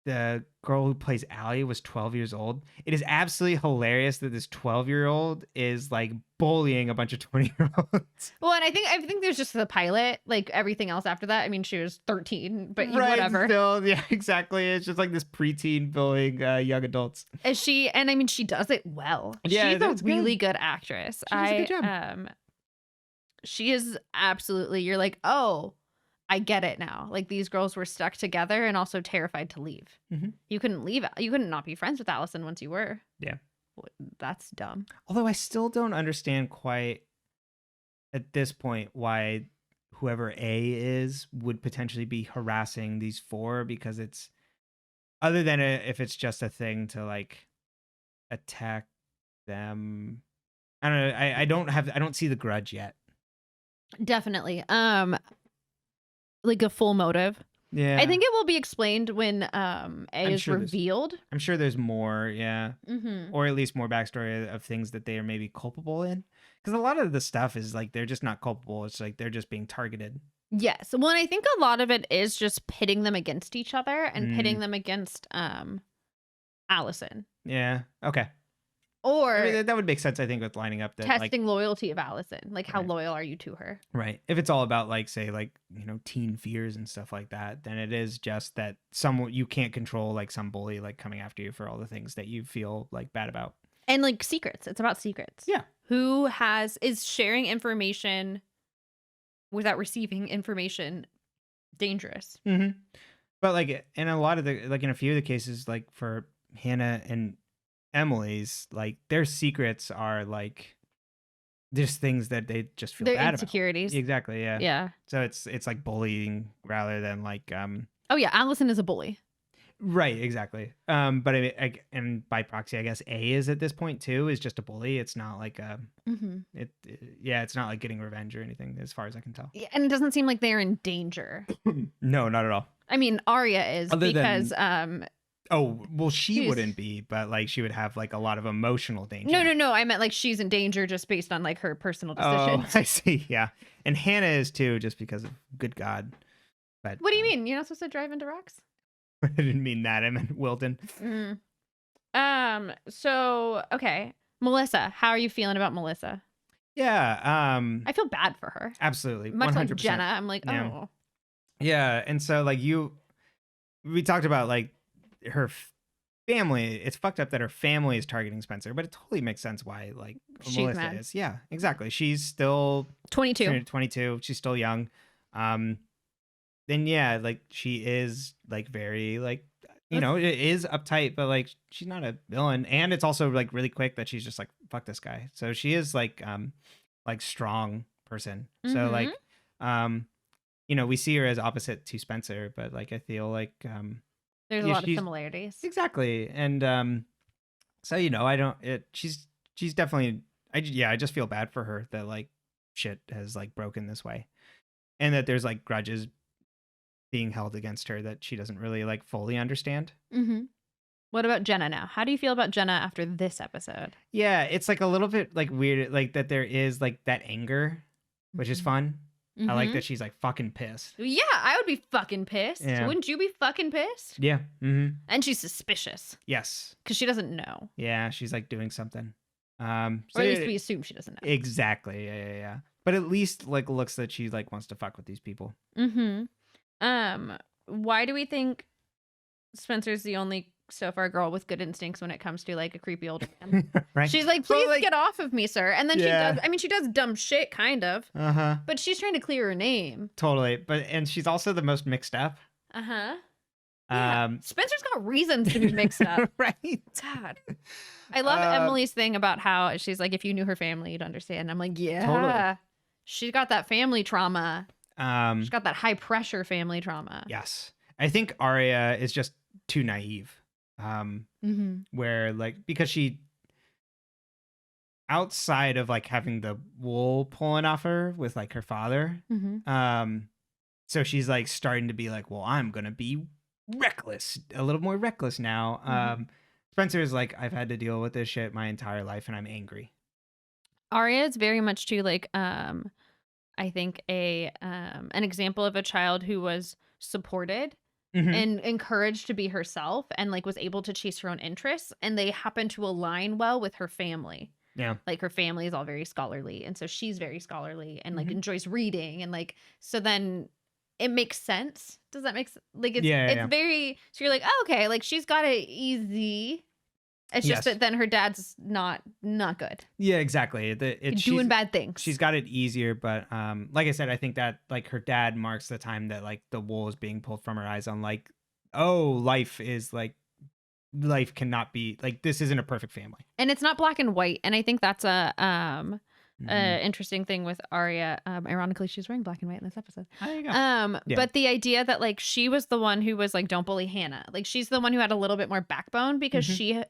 the girl who plays Allie was 12 years old, it is absolutely hilarious that this 12-year-old is like bullying a bunch of 20-year-olds. Well, and I think there's just the pilot, like everything else after that. I mean, she was 13, but right, whatever. Still, yeah, exactly. It's just like this preteen bullying young adults. And she does it well. Yeah, she's a really good actress. She does a good job. She is absolutely, you're like, oh, I get it now. Like these girls were stuck together and also terrified to leave. Mm-hmm. You couldn't leave. You couldn't not be friends with Alison once you were. Yeah. That's dumb. Although I still don't understand quite at this point why whoever A is would potentially be harassing these four, because it's other than if it's just a thing to like attack them. I don't know. I don't see the grudge yet. Definitely. Like a full motive. Yeah. I think it will be explained when A is revealed. I'm sure there's more, yeah. Mm-hmm. Or at least more backstory of things that they are maybe culpable in. Because a lot of the stuff is like they're just not culpable. It's like they're just being targeted. Yes. Well, and I think a lot of it is just pitting them against each other and pitting them against Alison. Yeah. Okay. Or I mean, that would make sense, I think, with lining up that testing loyalty of Alison. Like, how loyal are you to her? Right. If it's all about like, say, like, you know, teen fears and stuff like that, then it is just that you can't control like some bully like coming after you for all the things that you feel like bad about. And like secrets. It's about secrets. Yeah. Who is sharing information without receiving information dangerous? Mm-hmm. But like in a lot of the, like in a few of the cases, like for Hannah and Emily's, like their secrets are like just things that they just feel bad insecurities. About. Exactly. Yeah. Yeah. So it's like bullying rather than like Oh yeah, Alison is a bully. Right. Exactly. But I mean, and by proxy, I guess A is at this point too is just a bully. It's not like it's not like getting revenge or anything as far as I can tell. Yeah, and it doesn't seem like they're in danger. No, not at all. I mean, Arya is because oh, well, she wouldn't be, but like she would have like a lot of emotional danger. No. I meant like she's in danger just based on like her personal decisions. Oh, I see. Yeah. And Hannah is too, just because of good God. But what do you mean? You're not supposed to drive into rocks? I didn't mean that. I meant Wilden. So, okay. Melissa, how are you feeling about Melissa? Yeah. I feel bad for her. Absolutely. Much 100%. like Jenna. I'm like, yeah. oh. Yeah. And so like we talked about like her family. It's fucked up that her family is targeting Spencer, but it totally makes sense why like she's Melissa mad. is. Yeah, exactly. She's still 22. 22. She's still young. Then yeah, like she is like very like, you know, it is uptight, but like she's not a villain. And it's also like really quick that she's just like, fuck this guy. So she is like strong person. So like, you know, we see her as opposite to Spencer, but like I feel like there's a lot of similarities. Exactly. And so, you know, she's definitely, I just feel bad for her that like shit has like broken this way. And that there's like grudges being held against her that she doesn't really like fully understand. Mm-hmm. What about Jenna now? How do you feel about Jenna after this episode? Yeah, it's like a little bit like weird, like that there is like that anger, which is fun. I like that she's like fucking pissed. Yeah, I would be fucking pissed. Yeah. Wouldn't you be fucking pissed? Yeah. Mm-hmm. And she's suspicious Yes. because she doesn't know. Yeah, she's like doing something. So Or at least we assume she doesn't know. Exactly. Yeah. But at least like looks that she like wants to fuck with these people. Mm-hmm. Why do we think Spencer's the only so far girl with good instincts when it comes to like a creepy old man? Right. She's like, please get off of me, sir. And then Yeah. she does. I mean, she does dumb shit, kind of. But she's trying to clear her name. Totally. And she's also the most mixed up. Yeah. Spencer's got reasons to be mixed up. Right. God. I love Emily's thing about how she's like, if you knew her family, you'd understand. I'm like, yeah. Totally. She's got that family trauma. She's got that high pressure family trauma. Yes. I think Arya is just too naive. Where like, because she, outside of like having the wool pulling off her with like her father, so she's like starting to be like, well, I'm gonna be reckless, a little more reckless now. Spencer is like, I've had to deal with this shit my entire life and I'm angry. Arya is very much too like I think an example of a child who was supported and encouraged to be herself and like was able to chase her own interests, and they happen to align well with her family. Yeah. Like her family is all very scholarly, and so she's very scholarly and like enjoys reading, and like so then it makes sense. Does that make sense? Like it's very, so you're like, oh, okay, like she's got it easy. It's just that then her dad's not good. Yeah, exactly. It's doing bad things. She's got it easier, but like I said, I think that like her dad marks the time that like the wool is being pulled from her eyes on like, oh, life cannot be like, this isn't a perfect family. And it's not black and white. And I think that's a interesting thing with Arya. Ironically, she's wearing black and white in this episode. There you go. But the idea that like she was the one who was like, don't bully Hannah. Like she's the one who had a little bit more backbone because she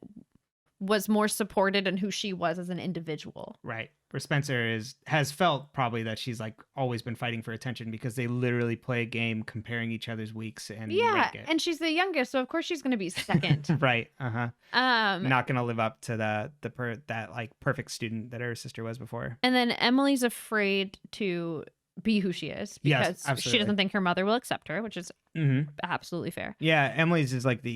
was more supported in who she was as an individual. Right. Where Spencer has felt probably that she's like always been fighting for attention because they literally play a game comparing each other's weeks and rank it. And she's the youngest, so of course she's going to be second. Right. Not going to live up to that like perfect student that her sister was before. And then Emily's afraid to be who she is because she doesn't think her mother will accept her, which is absolutely fair. Yeah, Emily's is like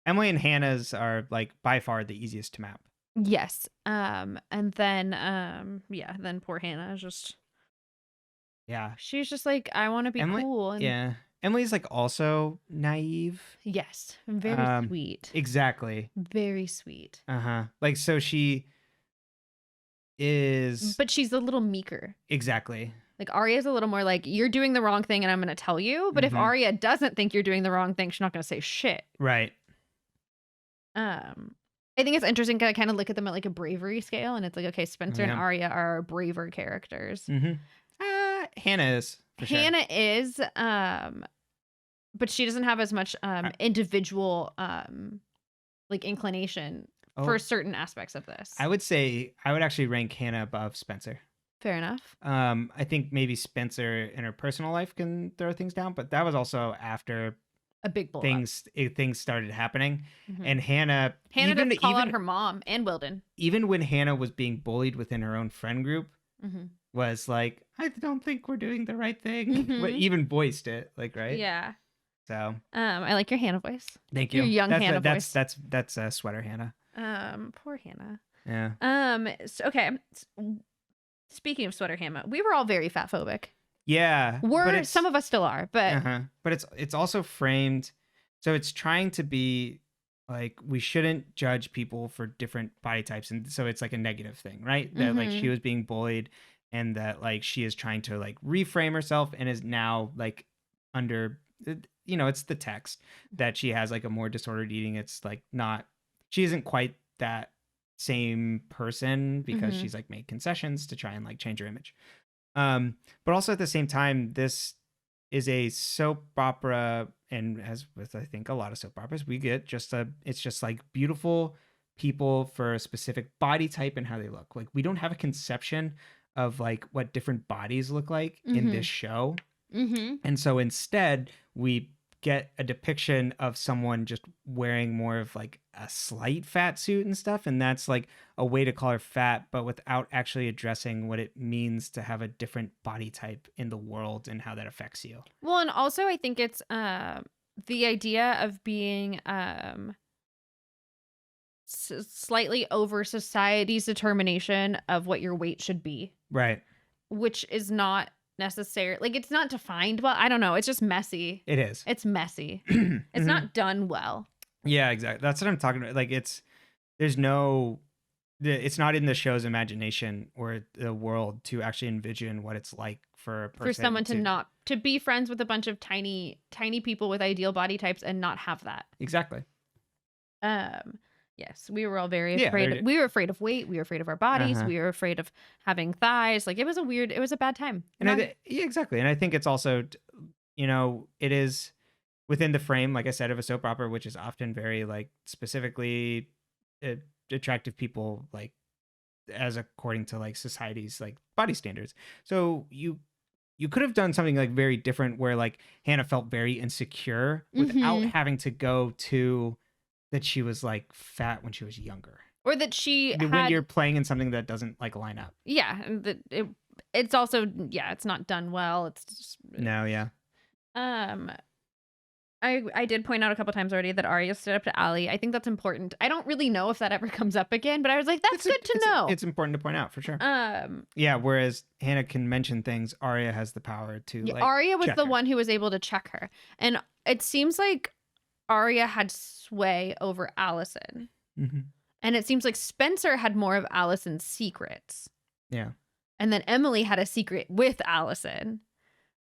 Emily and Hannah's are like by far the easiest to map. Yes. And then then poor Hannah is just she's just like, I want to be cool. And Emily's like also naive. Yes. Very sweet. Exactly. Very sweet. Like so she is, but she's a little meeker. Exactly. Like Arya's a little more like, you're doing the wrong thing and I'm going to tell you. But if Arya doesn't think you're doing the wrong thing, she's not going to say shit. Right. I think it's interesting to kind of look at them at like a bravery scale, and it's like, okay, Spencer and Arya are braver characters. Hannah is. Hannah is, but she doesn't have as much individual like inclination for certain aspects of this. I would say I would actually rank Hannah above Spencer. Fair enough. I think maybe Spencer in her personal life can throw things down, but that was also after a big blow things started happening. And Hannah does call out her mom and Wilden. Even when Hannah was being bullied within her own friend group, was like, I don't think we're doing the right thing. But even voiced it, like, right? Yeah. So I like your Hannah voice. Thank you. Your young Hannah voice. That's a sweater Hannah. Poor Hannah. Yeah. So, okay. Speaking of sweater Hannah, we were all very fatphobic. Yeah, some of us still are, but it's also framed, so it's trying to be like, we shouldn't judge people for different body types, and so it's like a negative thing, right? That like she was being bullied, and that like she is trying to like reframe herself, and is now like under, it's the text that she has like a more disordered eating. It's like she isn't quite that same person because she's like made concessions to try and like change her image. But also at the same time, this is a soap opera, and as with I think a lot of soap operas, we get it's just like beautiful people for a specific body type and how they look. Like we don't have a conception of like what different bodies look like in this show. And so instead we get a depiction of someone just wearing more of like a slight fat suit and stuff, and that's like a way to call her fat, but without actually addressing what it means to have a different body type in the world and how that affects you. Well, and also I think it's the idea of being slightly over society's determination of what your weight should be, Right. which is not necessary. Like, it's not defined well. I don't know. It's just messy. It is. It's messy. Mhm. It's not done well. Yeah, exactly. That's what I'm talking about. Like, it's not in the show's imagination or the world to actually envision what it's like for a person, For someone to be friends with a bunch of tiny people with ideal body types and not have that. Exactly. Yes, we were all very Yeah, afraid. We were afraid of weight. We were afraid of our bodies. Uh-huh. We were afraid of having thighs. Like, it was a bad time. And yeah, exactly. And I think it's also, it is within the frame, like I said, of a soap opera, which is often very like specifically attractive people, like as according to like society's like body standards. So you could have done something like very different where like Hannah felt very insecure without having to go to that she was like fat when she was younger. Or that she when you're playing in something that doesn't like line up. Yeah, it's also it's not done well. It's just no, yeah. I did point out a couple times already that Arya stood up to Allie. I think that's important. I don't really know if that ever comes up again, but I was like, that's good to know. It's important to point out for sure. Yeah, whereas Hannah can mention things, Arya has the power to like Arya was the one who was able to check her. And it seems like Arya had sway over Alison. Mm-hmm. And it seems like Spencer had more of Alison's secrets. Yeah. And then Emily had a secret with Alison.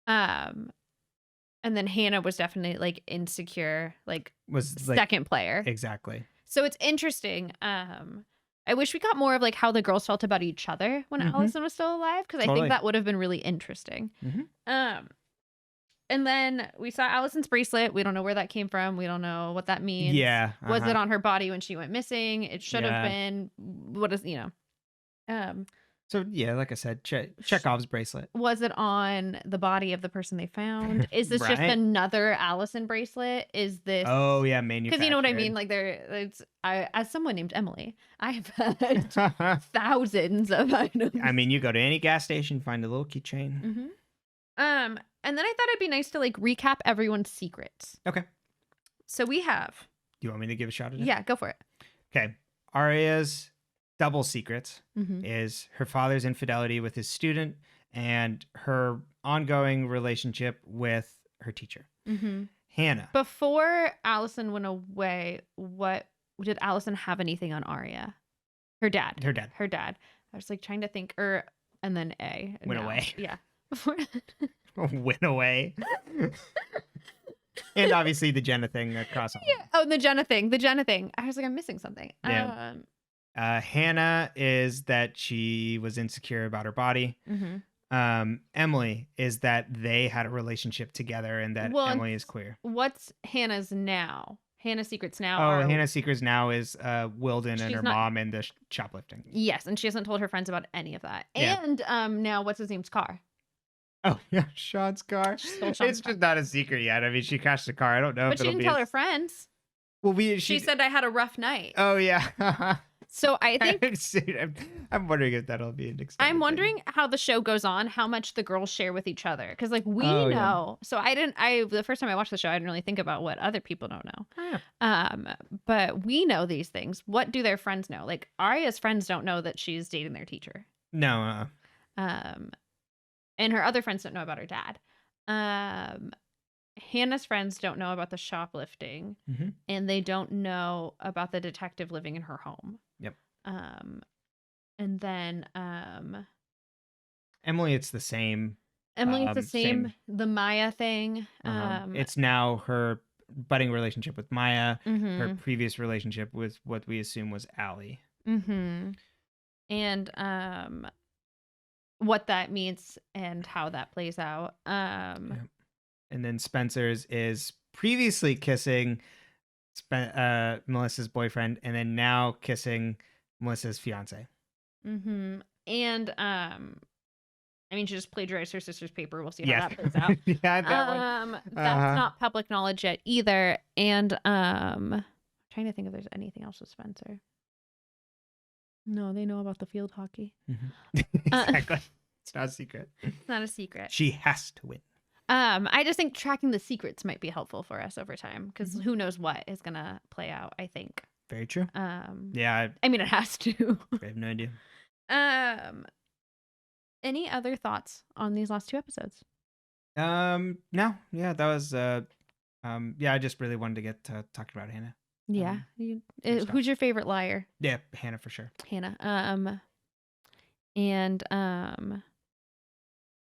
And then Hannah was definitely like insecure, like was second player. Exactly. So it's interesting. I wish we got more of like how the girls felt about each other when Alison was still alive, because I think that would have been really interesting. And then we saw Alison's bracelet. We don't know where that came from. We don't know what that means. Yeah. Was it on her body when she went missing? It should have been. What is, So, yeah, like I said, Chekhov's bracelet. Was it on the body of the person they found? Is this just another Alison bracelet? Is this... Oh, yeah, manufactured. Because you know what I mean? Like, as someone named Emily, I've had thousands of items. I mean, you go to any gas station, find a little keychain. Mm-hmm. And then I thought it'd be nice to, like, recap everyone's secrets. Okay. So we have... Do you want me to give a shot at it? Yeah, go for it. Okay. Arya's double secret is her father's infidelity with his student and her ongoing relationship with her teacher. Hannah. Before Alison went away, did Alison have anything on Arya? Her dad. I was like trying to think, and then went away. Yeah. Went away. And obviously the Jenna thing across all. Yeah. Oh, the Jenna thing. I was like, I'm missing something. Yeah. Hannah is that she was insecure about her body. Emily is that they had a relationship together and that Emily is queer. What's Hannah's now? Hannah's secrets now Hannah's secrets now is Wilden and her mom and the shoplifting. Yes, and she hasn't told her friends about any of that. Yeah. And now what's his name's car? Oh, yeah, Sean's car. It's just not a secret yet. I mean, she crashed the car. I don't know if it'll be... But she didn't tell her friends. Well, she said I had a rough night. Oh, yeah. So I think... I'm wondering if that'll be an extended I'm wondering how the show goes on, how much the girls share with each other. Because, like, we know. Yeah. So the first time I watched the show, I didn't really think about what other people don't know. Yeah. But we know these things. What do their friends know? Like, Arya's friends don't know that she's dating their teacher. No. And her other friends don't know about her dad. Hannah's friends don't know about the shoplifting, and they don't know about the detective living in her home. Yep. And then Emily, it's the same. Emily, it's the same. The Maya thing. It's now her budding relationship with Maya. Her previous relationship with what we assume was Allie. And what that means and how that plays out. Yep. And then Spencer's is previously kissing Melissa's boyfriend, and then now kissing Melissa's fiance. And I mean, she just plagiarized her sister's paper. We'll see how Yeah. that plays out. Yeah, that one. That's not public knowledge yet either. And trying to think if there's anything else with Spencer. No, they know about the field hockey. Exactly. It's not a secret. It's not a secret. She has to win. I just think tracking the secrets might be helpful for us over time because who knows what is gonna play out. I think. Very true. Yeah. I mean, it has to. I have no idea. Any other thoughts on these last 2 episodes? No. Yeah, that was. Yeah, I just really wanted to get to talking about Hannah. Yeah. Who's your favorite liar? Yeah, Hannah for sure. Hannah.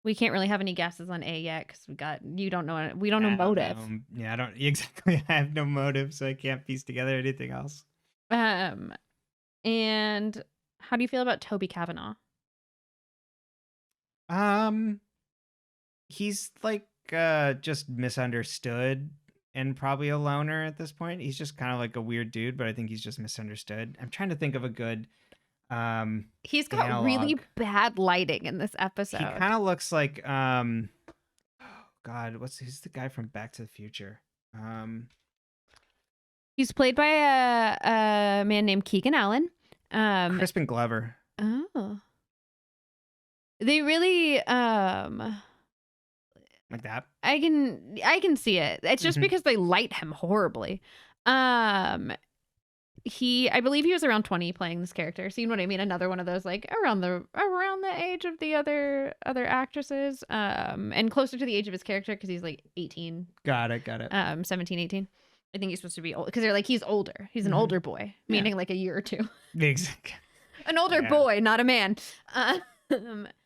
We can't really have any guesses on A yet because we don't know motive. Yeah, I don't exactly. I have no motive, so I can't piece together anything else. And how do you feel about Toby Cavanaugh? He's like just misunderstood and probably a loner at this point. He's just kind of like a weird dude, but I think he's just misunderstood. I'm trying to think of a good he's got analog. Really bad lighting in this episode. He kind of looks like oh God, who's the guy from Back to the Future? He's played by a man named Keegan Allen. Crispin Glover. Oh. They really like that. I can see it. It's just because they light him horribly. I believe he was around 20 playing this character. So you know what I mean? Another one of those like around the age of the other actresses. And closer to the age of his character because he's like 18. Got it. 17, 18. I think he's supposed to be old because they're like he's older. He's an older boy, meaning like a year or 2. Exactly. An older boy, not a man.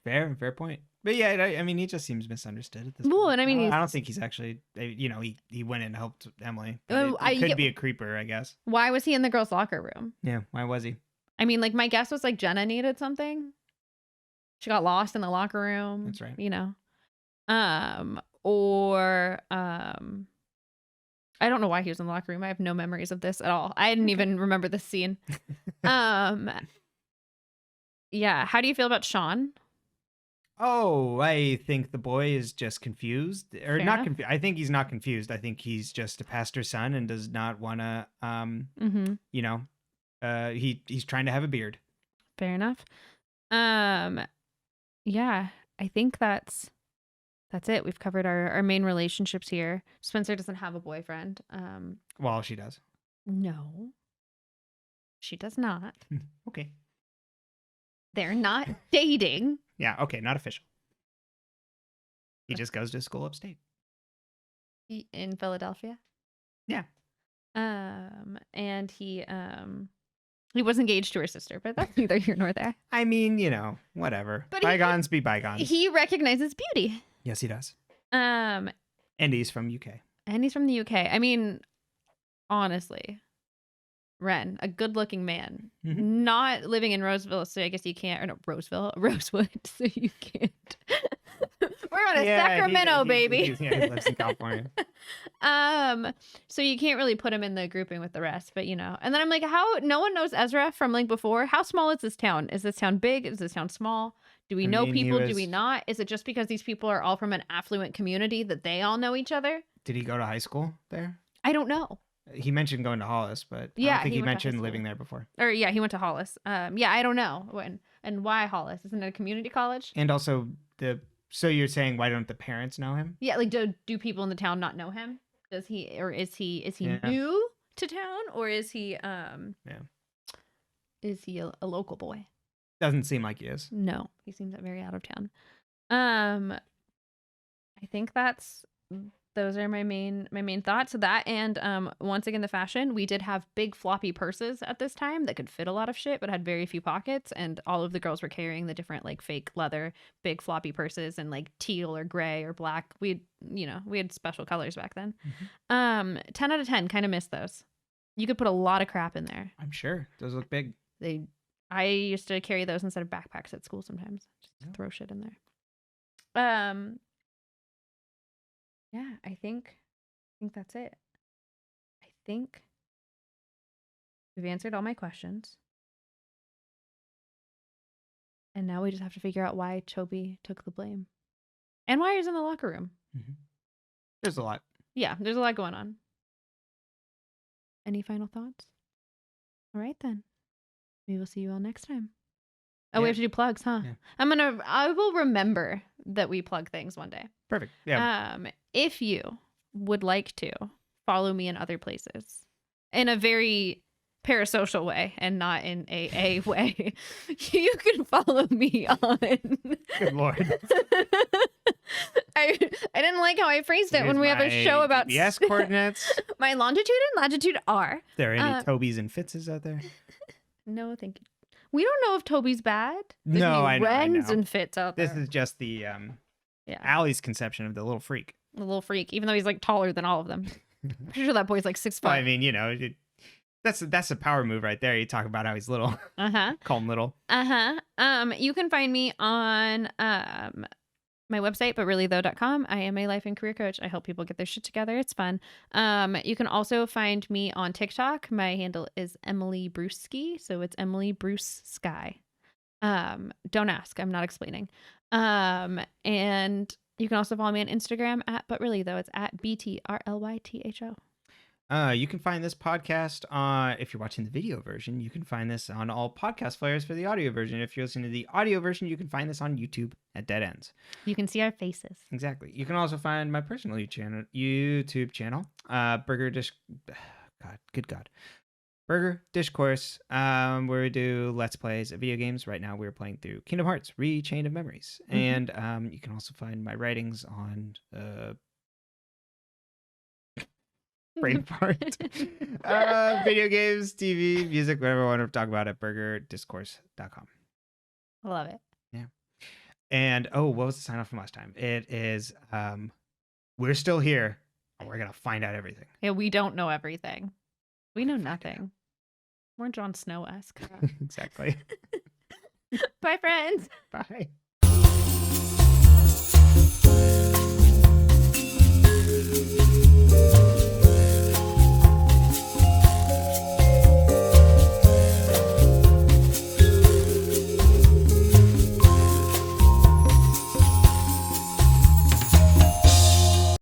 Fair point. But yeah, I mean, he just seems misunderstood at this point. Well, and I mean, I don't think he's actually, he went and helped Emily. It could be a creeper, I guess. Why was he in the girls' locker room? Yeah, why was he? I mean, like my guess was like Jenna needed something. She got lost in the locker room. That's right. I don't know why he was in the locker room. I have no memories of this at all. I didn't even remember this scene. Yeah. How do you feel about Sean? Oh, I think the boy is just confused, or not confused. I think he's not confused. I think he's just a pastor's son and does not want to, he's trying to have a beard. Fair enough. Yeah, I think that's it. We've covered our main relationships here. Spencer doesn't have a boyfriend. Well, she does. No, she does not. Okay. They're not dating. Yeah, okay, not official. He just goes to school upstate. In Philadelphia? Yeah. And he was engaged to her sister, but that's neither here nor there. I mean, whatever. But bygones be bygones. He recognizes beauty. Yes, he does. And he's from UK. I mean, honestly, Ren, a good-looking man, not living in Roseville, so I guess you can't. Or no, Rosewood, so you can't. We're on a Sacramento, baby. He lives in California. So you can't really put him in the grouping with the rest, but And then I'm like, how? No one knows Ezra from Link before. How small is this town? Is this town big? Is this town small? Do we know people? Do we not? Is it just because these people are all from an affluent community that they all know each other? Did he go to high school there? I don't know. He mentioned going to Hollis, but I don't think he mentioned living there before. Or yeah, he went to Hollis. Yeah, I don't know when and why Hollis. Isn't it a community college? And also so you're saying why don't the parents know him? Yeah, like do people in the town not know him? Does he or is he new to town or is he is he a local boy? Doesn't seem like he is. No, he seems very out of town. I think those are my main thoughts of that. And once again, the fashion, we did have big floppy purses at this time that could fit a lot of shit, but had very few pockets. And all of the girls were carrying the different like fake leather, big floppy purses and like teal or gray or black. We had special colors back then. 10 out of 10, kind of missed those. You could put a lot of crap in there. I'm sure. Those look big. I used to carry those instead of backpacks at school sometimes. Just throw shit in there. Yeah, I think that's it. I think we've answered all my questions. And now we just have to figure out why Toby took the blame. And why he's in the locker room. Mm-hmm. There's a lot. Yeah, there's a lot going on. Any final thoughts? All right, then. We will see you all next time. Oh, we have to do plugs, huh? Yeah. I will remember that we plug things one day. Perfect. Yeah. If you would like to follow me in other places in a very parasocial way and not in a way, you can follow me on. Good Lord. I didn't like how I phrased it when we have a show about GPS coordinates. My longitude and latitude are. There are any Tobys and Fitzes out there? No, thank you. We don't know if Toby's bad. No, I know. Rens and Fitz out there. This is just the Allie's conception of the little freak. The little freak, even though he's like taller than all of them. I'm pretty sure that boy's like 6'5". Well, I mean, you know, that's a power move right there. You talk about how he's little. Call him little. You can find me on my website, butreallythough.com. I am a life and career coach. I help people get their shit together. It's fun. You can also find me on TikTok. My handle is Emily Bruski. So it's Emily Bruce Sky. Don't ask. I'm not explaining. And you can also follow me on Instagram at butreallythough. It's at BTRLYTHO. You can find this podcast if you're watching the video version, you can find this on all podcast players for the audio version. If you're listening to the audio version, you can find this on YouTube at Dead Ends. You can see our faces. Exactly. You can also find my personal YouTube channel, Burger Discourse, where we do Let's Plays of video games. Right now we're playing through Kingdom Hearts Re-Chain of Memories. And you can also find my writings on brain fart. Video games, TV, music, whatever I want to talk about at burgerdiscourse.com. Love it. Yeah. And what was the sign off from last time? It is we're still here and we're gonna find out everything. Yeah, we don't know everything. We know nothing. We're Jon Snow-esque. Exactly. Bye, friends. Bye.